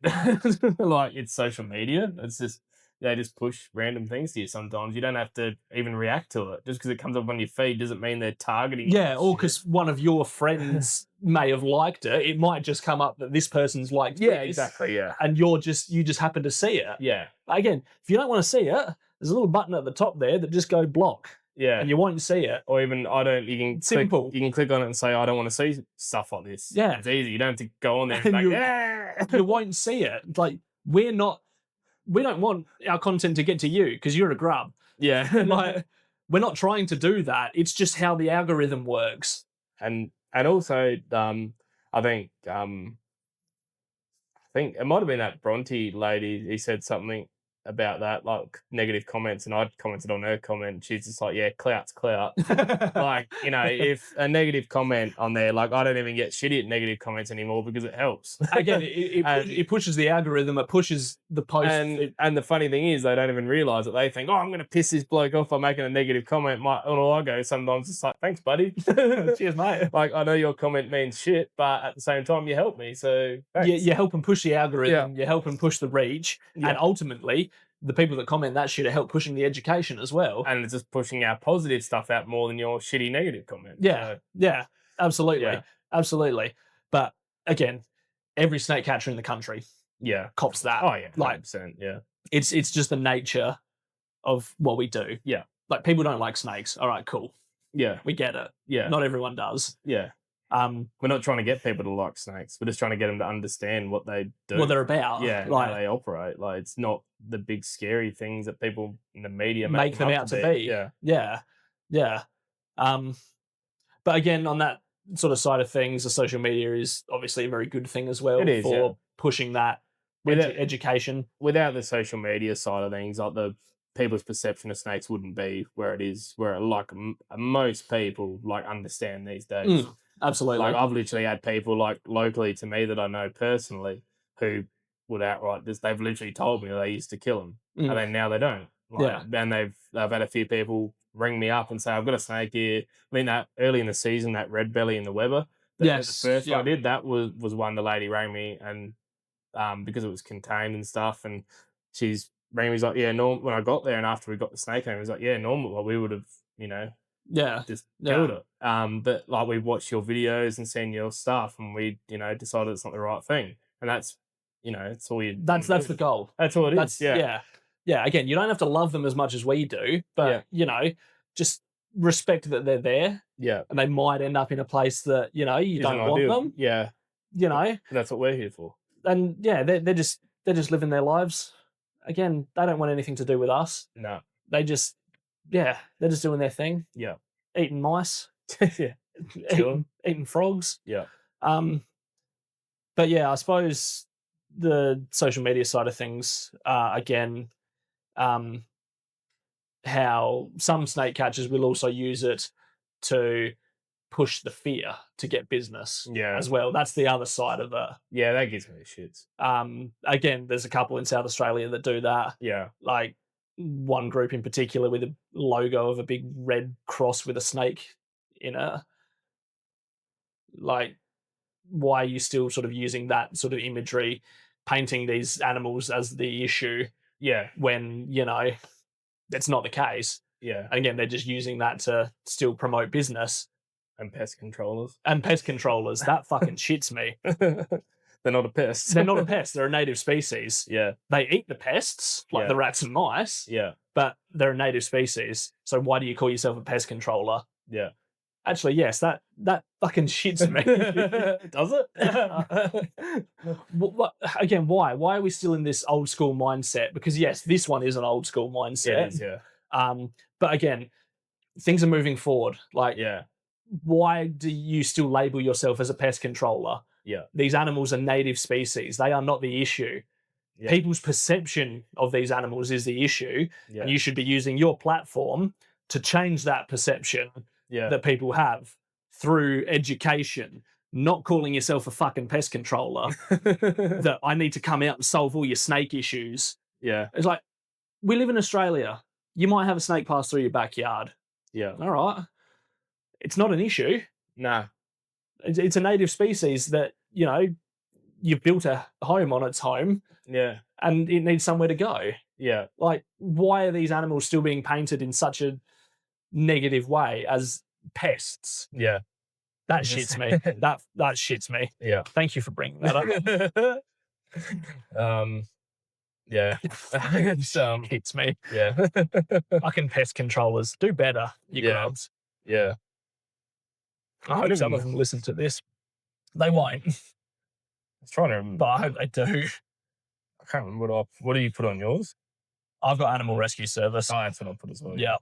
Like, it's social media. It's just they just push random things to you. Sometimes you don't have to even react to it. Just because it comes up on your feed doesn't mean they're targeting. Yeah, or because one of your friends may have liked it. It might just come up that this person's liked. Yeah, this, exactly. Yeah, and you just happen to see it. Yeah. Again, if you don't want to see it, there's a little button at the top there that just go block. Yeah. And you won't see it. Or even you can Simple. You can click on it and say, I don't want to see stuff like this. Yeah. It's easy. You don't have to go on there and you won't see it. Like, we don't want our content to get to you because you're a grub. Yeah. Like, we're not trying to do that. It's just how the algorithm works. And also, I think it might have been that Bronte lady. He said something about that, like negative comments, and I'd commented on her comment. She's just like, yeah, clout's clout. Like, if a negative comment on there, like, I don't even get shitty at negative comments anymore because it helps. Again, it pushes the algorithm, it pushes the post. And the funny thing is, they don't even realise that. They think, oh, I'm going to piss this bloke off by making a negative comment. And all I go sometimes it's like, thanks, buddy. Cheers, mate. Like, I know your comment means shit, but at the same time, you help me. So thanks. You help them push the algorithm, you help them push the reach, and ultimately, the people that comment that shit are help pushing the education as well. And it's just pushing our positive stuff out more than your shitty negative comment. Yeah, yeah, absolutely. Yeah. Absolutely. But again, every snake catcher in the country cops that. Oh, yeah, 100%, yeah. It's just the nature of what we do. Yeah. Like, people don't like snakes. All right, cool. Yeah. We get it. Yeah. Not everyone does. Yeah. We're not trying to get people to like snakes. We're just trying to get them to understand what they do. What they're about. Yeah, how they operate. Like, it's not the big scary things that people in the media make them out to be. Yeah. Yeah. Yeah. But again, on that sort of side of things, the social media is obviously a very good thing as well. It is, for pushing that education. Without the social media side of things, like, the people's perception of snakes wouldn't be where it is, where like most people like understand these days. Absolutely. Like, I've literally had people like locally to me that I know personally who would outright this. They've literally told me they used to kill them, and then now they don't. Like, and they've had a few people ring me up and say, I've got a snake here. I mean, that early in the season, that red belly in the Weber. The first one I did, that was one the lady rang me, and because it was contained and stuff, and she's rang me, was like, yeah, normal. When I got there and after we got the snake home, it was like, yeah, normal. Well, we would have, just killed it. But like, we watched your videos and seen your stuff, and we, decided it's not the right thing. And that's, it's all you. That's the goal. That's all it is. Yeah. Again, you don't have to love them as much as we do, but just respect that they're there. Yeah. And they might end up in a place that you don't want them. Yeah. That's what we're here for. And yeah, they're just living their lives. Again, they don't want anything to do with us. No. They just. Yeah, they're just doing their thing. Yeah. Eating mice. Yeah. Eating frogs. Yeah. But yeah, I suppose the social media side of things, again, how some snake catchers will also use it to push the fear to get business as well. That's the other side of it. Yeah, that gives me the shits. Again, there's a couple in South Australia that do that. Yeah. Like, one group in particular with a logo of a big red cross with a snake in it. Like, why are you still sort of using that sort of imagery, painting these animals as the issue? Yeah. When, that's not the case. Yeah. And again, they're just using that to still promote business. And pest controllers. That fucking shits me. They're not a pest. They're not a pest. They're a native species. Yeah. They eat the pests, like the rats and mice. Yeah. But they're a native species. So why do you call yourself a pest controller? Yeah. Actually, yes, that fucking shits me. Does it? Again, why? Why are we still in this old school mindset? Because yes, this one is an old school mindset. It is, yeah. But again, things are moving forward. Like, why do you still label yourself as a pest controller? Yeah. These animals are native species. They are not the issue. Yeah. People's perception of these animals is the issue. Yeah. And you should be using your platform to change that perception that people have. through education, not calling yourself a fucking pest controller, that I need to come out and solve all your snake issues. Yeah. It's like, we live in Australia. You might have a snake pass through your backyard. Yeah. All right. It's not an issue. Nah. It's a native species that, you've built a home on its home. Yeah. And it needs somewhere to go. Yeah. Like, why are these animals still being painted in such a negative way as pests? Yeah. That shits me. That shits me. Yeah. Thank you for bringing that up. Yeah. Hits me. Yeah. Fucking pest controllers. Do better, you grubs. Yeah. I hope some of them listen to this. They won't. I was trying to remember. But I hope they do. I can't remember what do you put on yours? I've got Animal Rescue Service. Oh, that's what I put as well. Yeah.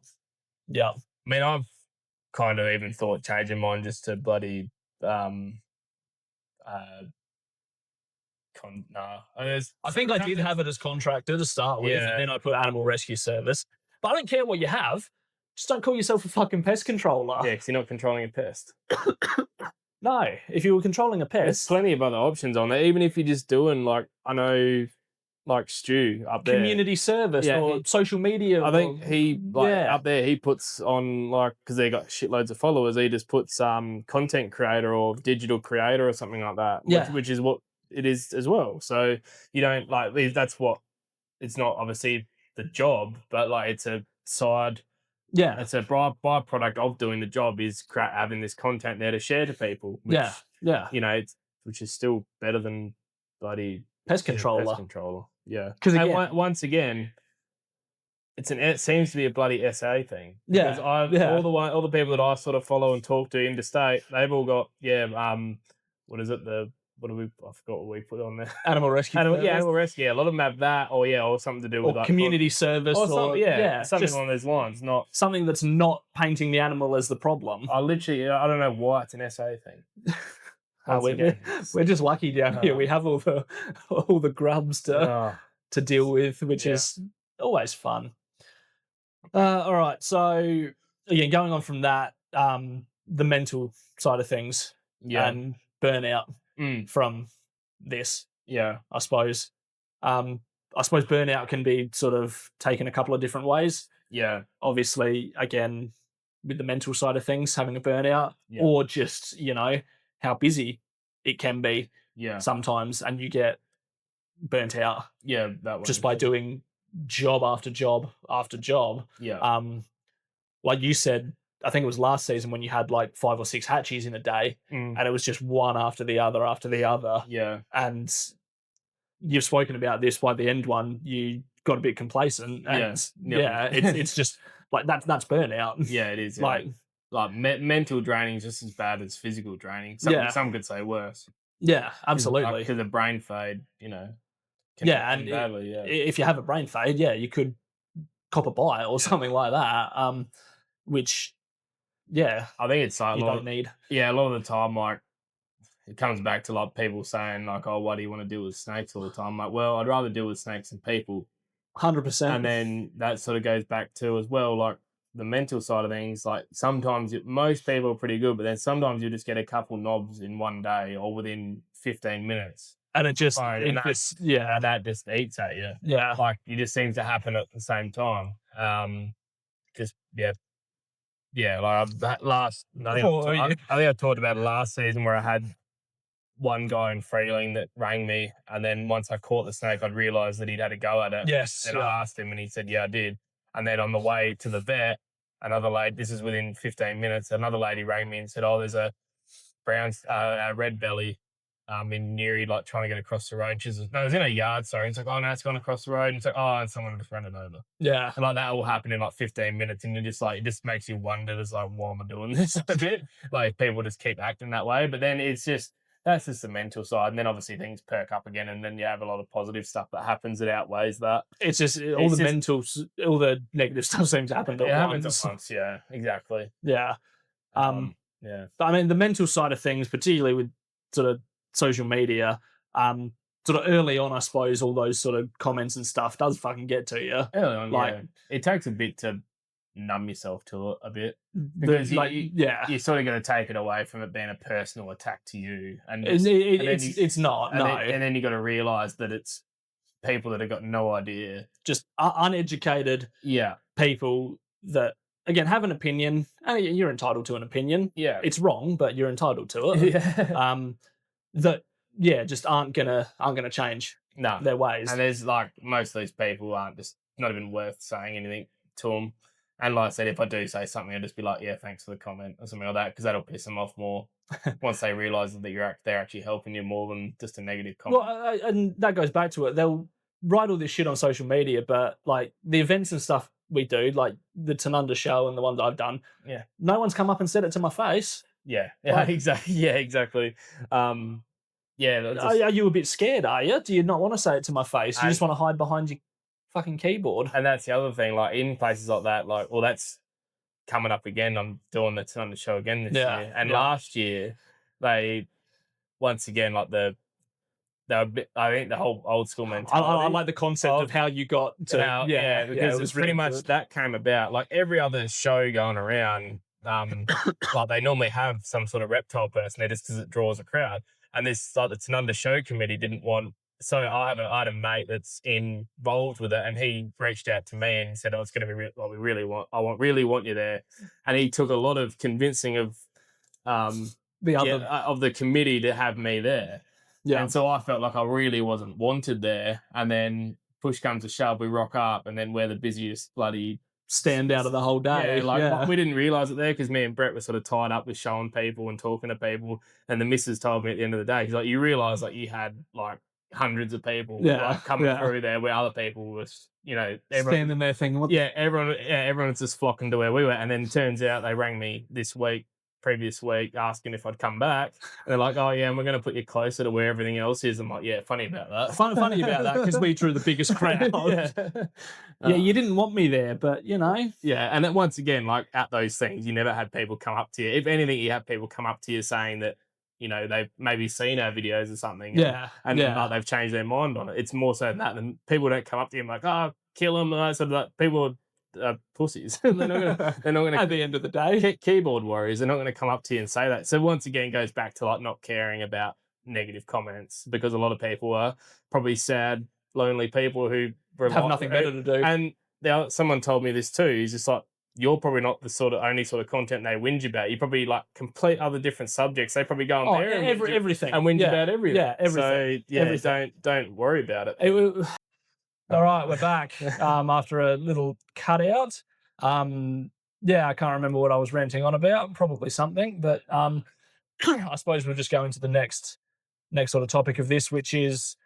Yeah. I mean, I've kind of even thought changing mine just to bloody I think I did have it as contractor to start with, and then I put Animal Rescue Service. But I don't care what you have. Just don't call yourself a fucking pest controller. Yeah, because you're not controlling a pest. No, if you were controlling a pest, there's plenty of other options on there. Even if you're just doing I know, Stu up there, community service or social media. I think he up there he puts on because they got shitloads of followers. He just puts content creator or digital creator or something like that. Which is what it is as well. So you don't that's what it's not obviously the job, but it's a side. Yeah, it's a byproduct of doing the job is having this content there to share to people. Which, which is still better than bloody pest controller. Yeah, because once again, it seems to be a bloody SA thing. Because all the people that I sort of follow and talk to interstate, they've all got what is it I forgot what we put on there. Animal Rescue. Animal Rescue. Yeah, a lot of them have that, or something to do with community service, or something along those lines. Not something that's not painting the animal as the problem. I don't know why it's an SA thing. We're just lucky down here. We have all the grubs to deal with, which is always fun. All right, so again, going on from that, the mental side of things and burnout. From this, I suppose. I suppose burnout can be sort of taken a couple of different ways. Yeah, obviously, again, with the mental side of things, having a burnout, or just how busy it can be. Yeah, sometimes, and you get burnt out. Yeah, that just by doing job after job after job. Yeah, like you said. I think it was last season when you had 5 or 6 hatchies in a day, and it was just one after the other after the other. Yeah. And you've spoken about this by the end one, you got a bit complacent. And it's just that's burnout. Yeah, it is. Yeah. Mental draining is just as bad as physical draining. Some could say worse. Yeah, absolutely. Because the brain fade, and badly, if you have a brain fade, you could cop a bite or something like that. Which. Yeah, I think it's you don't need. Yeah, a lot of the time, it comes back to people saying oh, why do you want to deal with snakes all the time? Well, I'd rather deal with snakes than people. 100%. And then that sort of goes back to as well, the mental side of things. Sometimes most people are pretty good, but then sometimes you just get a couple knobs in one day or within 15 minutes. And it just, and that just eats at you. Yeah. It just seems to happen at the same time. That last. I think I talked about it last season where I had one guy in Freeling that rang me, and then once I caught the snake, I'd realised that he'd had a go at it. Yes. And I asked him, and he said, "Yeah, I did." And then on the way to the vet, another lady. This is within 15 minutes. Another lady rang me and said, "Oh, there's a red belly in Neary, like trying to get across the road. And she's, no, it was in a yard, sorry. It's like, oh no, it's gone across the road. And it's like, oh, and someone just ran it over. Yeah. And like that will happen in like 15 minutes. And you're just like, it just makes you wonder, just like, why am I doing this a bit? Like people just keep acting that way. But then it's just, that's just the mental side. And then obviously things perk up again. And then you have a lot of positive stuff that happens that outweighs that. It's just all the negative stuff seems to happen at once. Yeah, exactly. Yeah. Yeah. But I mean, the mental side of things, particularly with sort of social media, sort of early on, I suppose, all those sort of comments and stuff does fucking get to you. Early on, like, it takes a bit to numb yourself to it a bit, because yeah, you're sort of going to take it away from it being a personal attack to you, and it's not. And then you got to realize that it's people that have got no idea, just uneducated people that, again, have an opinion, and you're entitled to an opinion. Yeah, it's wrong, but you're entitled to it. That just aren't gonna change their ways. And there's like, most of these people aren't, just not even worth saying anything to them. And like I said, if I do say something, I'll just be like, yeah, thanks for the comment or something like that, because that'll piss them off more once they realise that they're actually helping you more than just a negative comment. Well, and that goes back to it. They'll write all this shit on social media, but like the events and stuff we do, like the Tanunda show and the ones I've done, no one's come up and said it to my face. Exactly. Are you a bit scared? Are you? Do you not want to say it to my face? You just want to hide behind your fucking keyboard? And that's the other thing. Like, in places like that, like, well, that's coming up again. I'm doing the Tanunda show again this year, and last year they, once again, like they were a bit, I think the whole old school mentality. I like the concept of how you got to because it's pretty much that came about. Like every other show going around, like they normally have some sort of reptile person there just because it draws a crowd. And this, like, the Tanunda show committee didn't want. So I had a mate that's involved with it, and he reached out to me and said, "Oh, it's going to be we really want you there." And he took a lot of convincing of the committee to have me there. Yeah. And so I felt like I really wasn't wanted there. And then push comes to shove, we rock up, and then we're the busiest bloody stand out of the whole day. We didn't realise it there because me and Brett were sort of tied up with showing people and talking to people. And the missus told me at the end of the day, she's like, you realise like you had like hundreds of people coming through there where other people was, everyone standing there thinking, everyone's just flocking to where we were. And then it turns out they rang me previous week asking if I'd come back. And they're like, oh yeah, and we're going to put you closer to where everything else is. I'm like, yeah, funny about that. Funny about that, because we drew the biggest crowd. You didn't want me there, but Yeah, and then once again, like at those things, you never had people come up to you. If anything, you have people come up to you saying that, they've maybe seen our videos or something. And they've changed their mind on it. It's more so than that. And people don't come up to you and like, oh, kill them. Sort of like, people pussies. they're not gonna at the end of the day, keyboard warriors. They're not going to come up to you and say that. So once again, it goes back to like not caring about negative comments, because a lot of people are probably sad, lonely people who have nothing better to do. And someone told me this too. He's just like, you're probably not the only sort of content they whinge about. You probably like complete other different subjects. They probably go on there everything and whinge about everything. Yeah, everything. So everything. Don't worry about it. All right, we're back after a little cutout. I can't remember what I was ranting on about. Probably something, but I suppose we'll just go into the next sort of topic of this, which is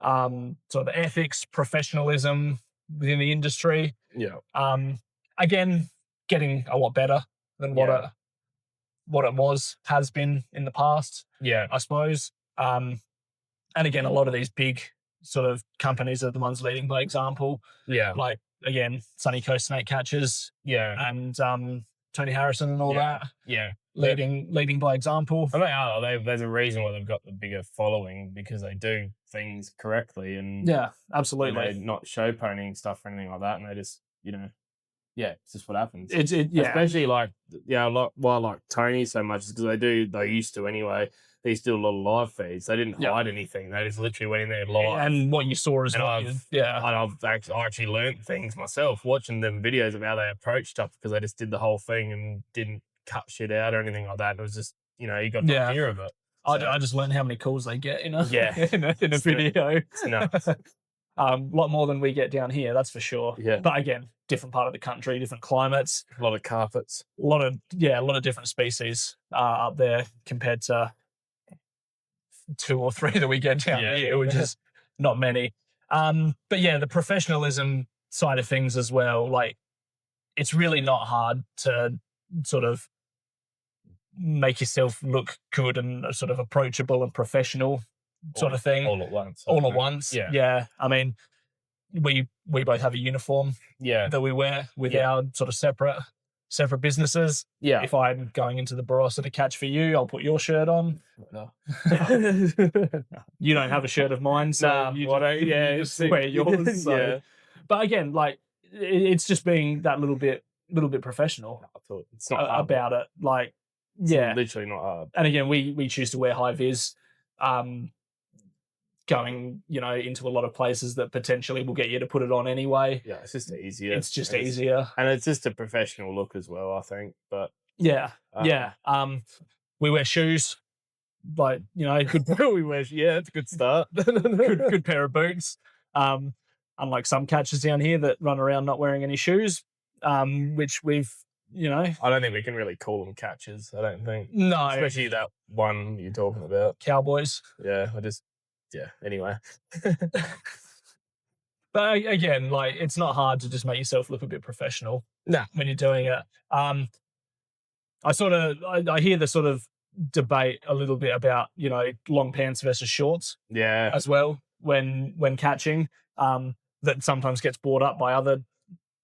sort of ethics, professionalism within the industry. Yeah. Again, getting a lot better than what it has been in the past. Yeah, I suppose. And again, a lot of these big sort of companies are the ones leading by example. Yeah. Like, again, Sunny Coast Snake Catchers. Yeah. And Tony Harrison and all that. Yeah. Leading by example. And they are. There's a reason why they've got the bigger following, because they do things correctly and absolutely, not show ponying stuff or anything like that. And they just, it's just what happens. Especially like, why I like Tony so much is because they used to anyway. They used to do a lot of live feeds. They didn't hide anything. They just literally went in there live. And what you saw is I actually learnt things myself watching them videos of how they approach stuff, because they just did the whole thing and didn't cut shit out or anything like that. It was just, you got the idea of it. So, I just learned how many calls they get in a in a video. It's nuts. A lot more than we get down here, that's for sure. Yeah. But again, different part of the country, different climates. A lot of carpets. A lot of different species up there compared to 2 or 3 that we get down here, which is not many. But the professionalism side of things as well, like, it's really not hard to sort of make yourself look good and sort of approachable and professional sort of thing. All at once. Yeah. I mean, we both have a uniform that we wear with our sort of separate businesses. Yeah. If I'm going into the Barossa to catch for you, I'll put your shirt on. No. You don't have a shirt of mine, so you just wear yours. So. But again, like, it's just being that little bit little bit professional I thought it's not hard. about it. Like, It's yeah, literally not hard. and again, we choose to wear high vis, going into a lot of places that potentially will get you to put it on anyway. Yeah, it's just easier. It's just easier, and it's just a professional look as well, I think. But yeah. We wear shoes, like good. we wear, yeah, it's a good start. good pair of boots. Unlike some catchers down here that run around not wearing any shoes, which we've I don't think we can really call them catchers. I don't think. No, especially that one you're talking about, cowboys. Yeah, anyway. But again, like, it's not hard to just make yourself look a bit professional. No, when you're doing it. I hear the sort of debate a little bit about long pants versus shorts. Yeah, as well when catching. That sometimes gets brought up by other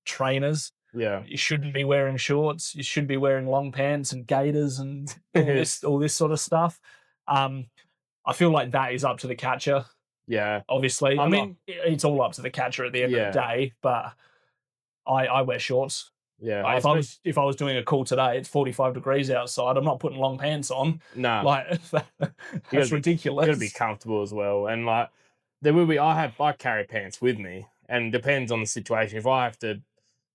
trainers. Yeah, you shouldn't be wearing shorts. You should be wearing long pants and gaiters and all this sort of stuff. I feel like that is up to the catcher. Yeah, obviously. I mean, it's all up to the catcher at the end of the day. But I wear shorts. Yeah, if I was doing a call today, it's 45 degrees outside. I'm not putting long pants on. No, like that's ridiculous. You got to be comfortable as well, and like I carry pants with me, and depends on the situation. If I have to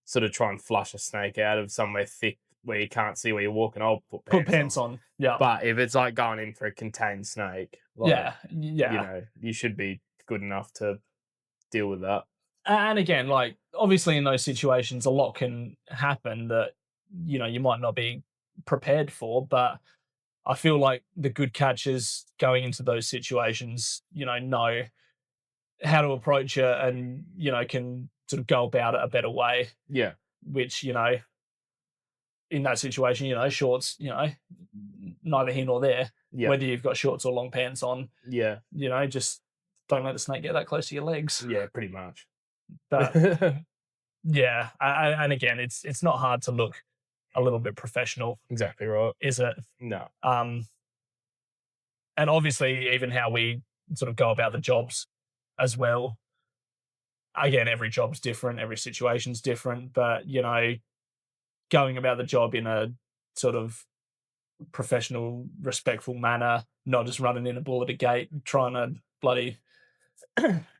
sort of try and flush a snake out of somewhere thick where you can't see where you're walking, I'll put pants on. Yeah, but if it's like going in for a contained snake, you should be good enough to deal with that. And again, like, obviously in those situations, a lot can happen that, you might not be prepared for, but I feel like the good catchers going into those situations, know how to approach it and, can sort of go about it a better way. Yeah. Which, in that situation, shorts, neither here nor there. Yeah. Whether you've got shorts or long pants on. Yeah. Just don't let the snake get that close to your legs. Yeah, pretty much. But yeah, and again, it's not hard to look a little bit professional. Exactly right. Is it? No. And obviously, even how we sort of go about the jobs as well. Again, every job's different, every situation's different, but going about the job in a sort of professional, respectful manner, not just running in a bull at a gate, trying to bloody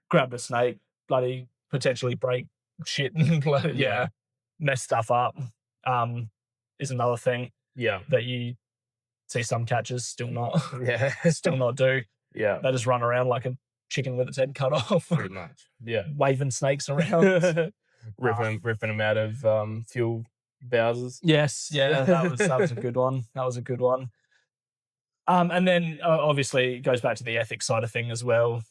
grab the snake, bloody potentially break shit and mess stuff up, is another thing. Yeah, that you see some catchers still not do. Yeah, they just run around like a chicken with its head cut off. Pretty much. Yeah, waving snakes around, ripping them out of fuel bowsers. Yes, yeah, that was a good one. That was a good one. And then obviously it goes back to the ethics side of thing as well.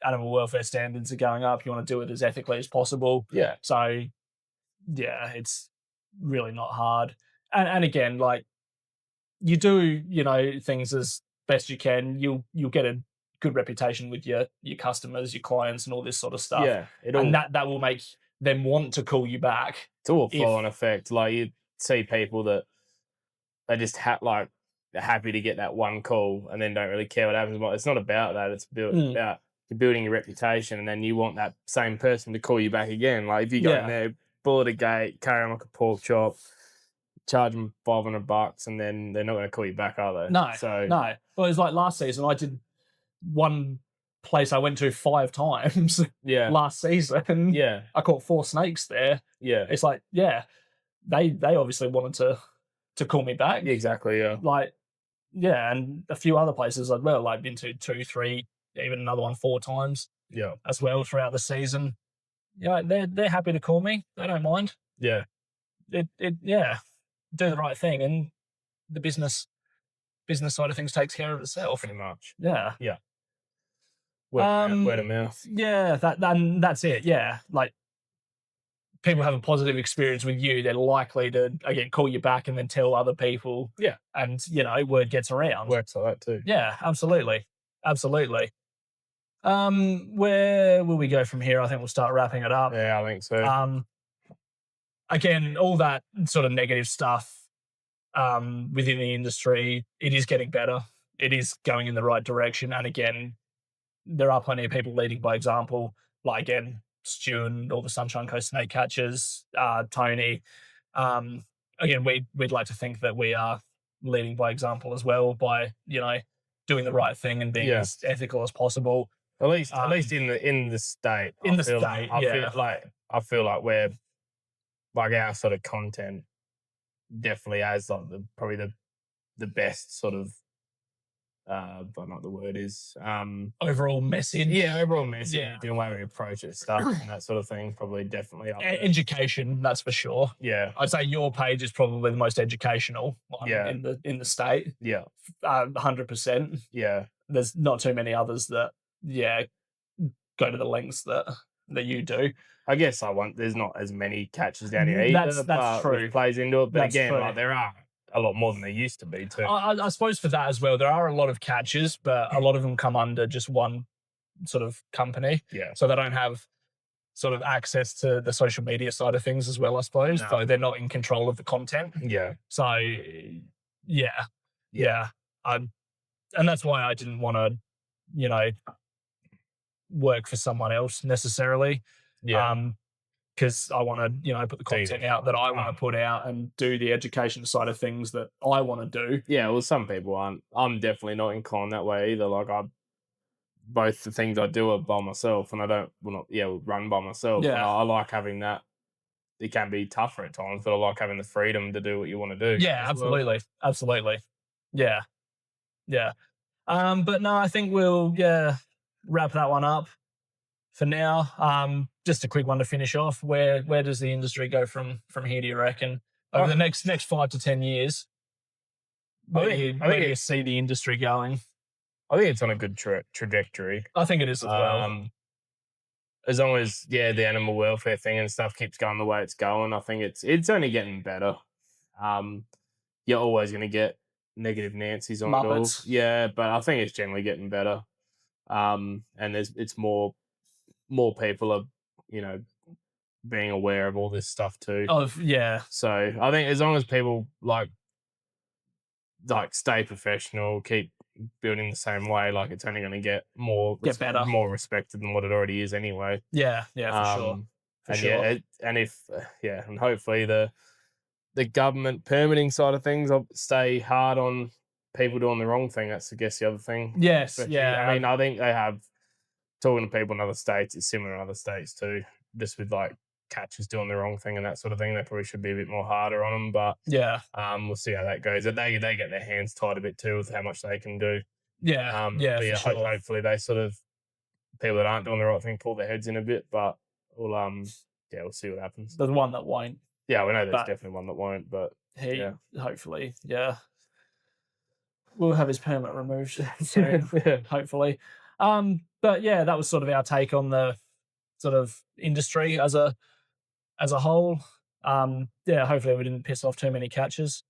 Animal welfare standards are going up. You want to do it as ethically as possible. Yeah. So, yeah, it's really not hard. And again, like, you do, things as best you can. You'll get a good reputation with your customers, your clients, and all this sort of stuff. Yeah. And that will make them want to call you back. It's all a flow-on effect. Like, you see people that they just they're happy to get that one call and then don't really care what happens. It's not about that. It's about you're building your reputation, and then you want that same person to call you back again. Like, if you go in there, bull at a gate, carry on like a pork chop, charge them $500, and then they're not going to call you back, are they? No. Well, it was like last season. I did one place I went to 5 times. Yeah. Last season. Yeah. I caught 4 snakes there. Yeah. It's like, they obviously wanted to call me back. Exactly. Yeah. Like, yeah, and a few other places as well, like been to 2, 3, even another one 4 times. Yeah. As well throughout the season. Yeah, they're happy to call me. They don't mind. Yeah. Do the right thing, and the business side of things takes care of itself. Pretty much. Yeah. Yeah. Word of mouth. Yeah, that's it. Yeah. Like, people have a positive experience with you, they're likely to, again, call you back and then tell other people. Yeah. And, word gets around. Works like that too. Yeah, absolutely. Absolutely. Where will we go from here? I think we'll start wrapping it up. Yeah, I think so. Again, all that sort of negative stuff within the industry, it is getting better. It is going in the right direction. And again, there are plenty of people leading by example, like, again, Stu and all the Sunshine Coast snake catchers, Tony, Again, we'd like to think that we are leading by example as well, by doing the right thing and being as ethical as possible. At least in the state. I feel like we're like our sort of content definitely has like probably the best sort of but not the word is overall message. Yeah, overall message. Yeah. The way we approach it, stuff and that sort of thing, probably definitely up there. Education, that's for sure. Yeah, I'd say your page is probably the most educational one in the state. Yeah, 100%. Yeah, there's not too many others that go to the lengths that you do. I guess there's not as many catches down here either. That's true. Plays into it, but that's again, like there are a lot more than there used to be too. I suppose for that as well, there are a lot of catches, but a lot of them come under just one sort of company. Yeah. So they don't have sort of access to the social media side of things as well, I suppose. No. So they're not in control of the content. Yeah. So yeah. And that's why I didn't want to, work for someone else necessarily. Yeah. Because I want to, put the content out that I want to put out and do the education side of things that I want to do. Yeah, well, some people aren't. I'm definitely not inclined that way either. Like both the things I do are by myself, and I don't run by myself. Yeah, I like having that. It can be tougher at times, but I like having the freedom to do what you want to do. Yeah, absolutely, absolutely. Yeah. But no, I think we'll wrap that one up for now. Just a quick one to finish off. Where does the industry go from here, do you reckon? Over the next 5 to 10 years? Where do you see the industry going? I think it's on a good trajectory. I think it is as well. As long as the animal welfare thing and stuff keeps going the way it's going, I think it's only getting better. You're always going to get negative Nancy's on Muppets. it all. Yeah, but I think it's generally getting better. And it's more people are, being aware of all this stuff too. So I think as long as people like stay professional, keep building the same way, like it's only going to get better, more respected than what it already is anyway. Yeah, for sure. And hopefully the government permitting side of things will stay hard on people doing the wrong thing. That's, I guess, the other thing. Yes, Especially, I mean, I think they have, talking to people in other states, it's similar in other states too, just with like catchers doing the wrong thing and that sort of thing. They probably should be a bit more harder on them, but we'll see how that goes. They get their hands tied a bit too with how much they can do. Hopefully they sort of, people that aren't doing the right thing pull their heads in a bit, but we'll see what happens. There's one that won't. Yeah, we know there's definitely one that won't, but hopefully, we'll have his permit removed soon, hopefully. But yeah, that was sort of our take on the sort of industry as a whole. Hopefully we didn't piss off too many catchers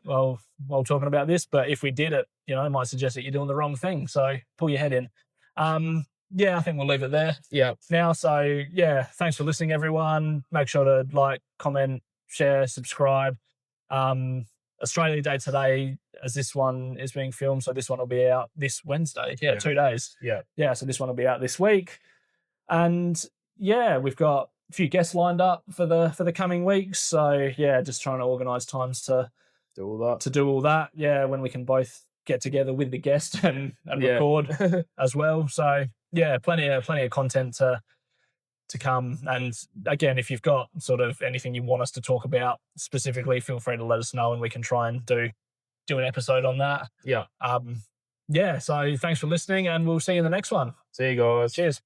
while talking about this, but if we did, it might suggest that you're doing the wrong thing, so pull your head in. I think we'll leave it there now. So thanks for listening, everyone. Make sure to like, comment, share, subscribe. Australia Day today, as this one is being filmed, so this one will be out this Wednesday. 2 days. So this one will be out this week. And we've got a few guests lined up for the coming weeks. So just trying to organise times to do all that. When we can both get together with the guest and record as well. So plenty of content to come. And again, if you've got sort of anything you want us to talk about specifically, feel free to let us know and we can try and do an episode on that. So thanks for listening and we'll see you in the next one. See you guys. Cheers.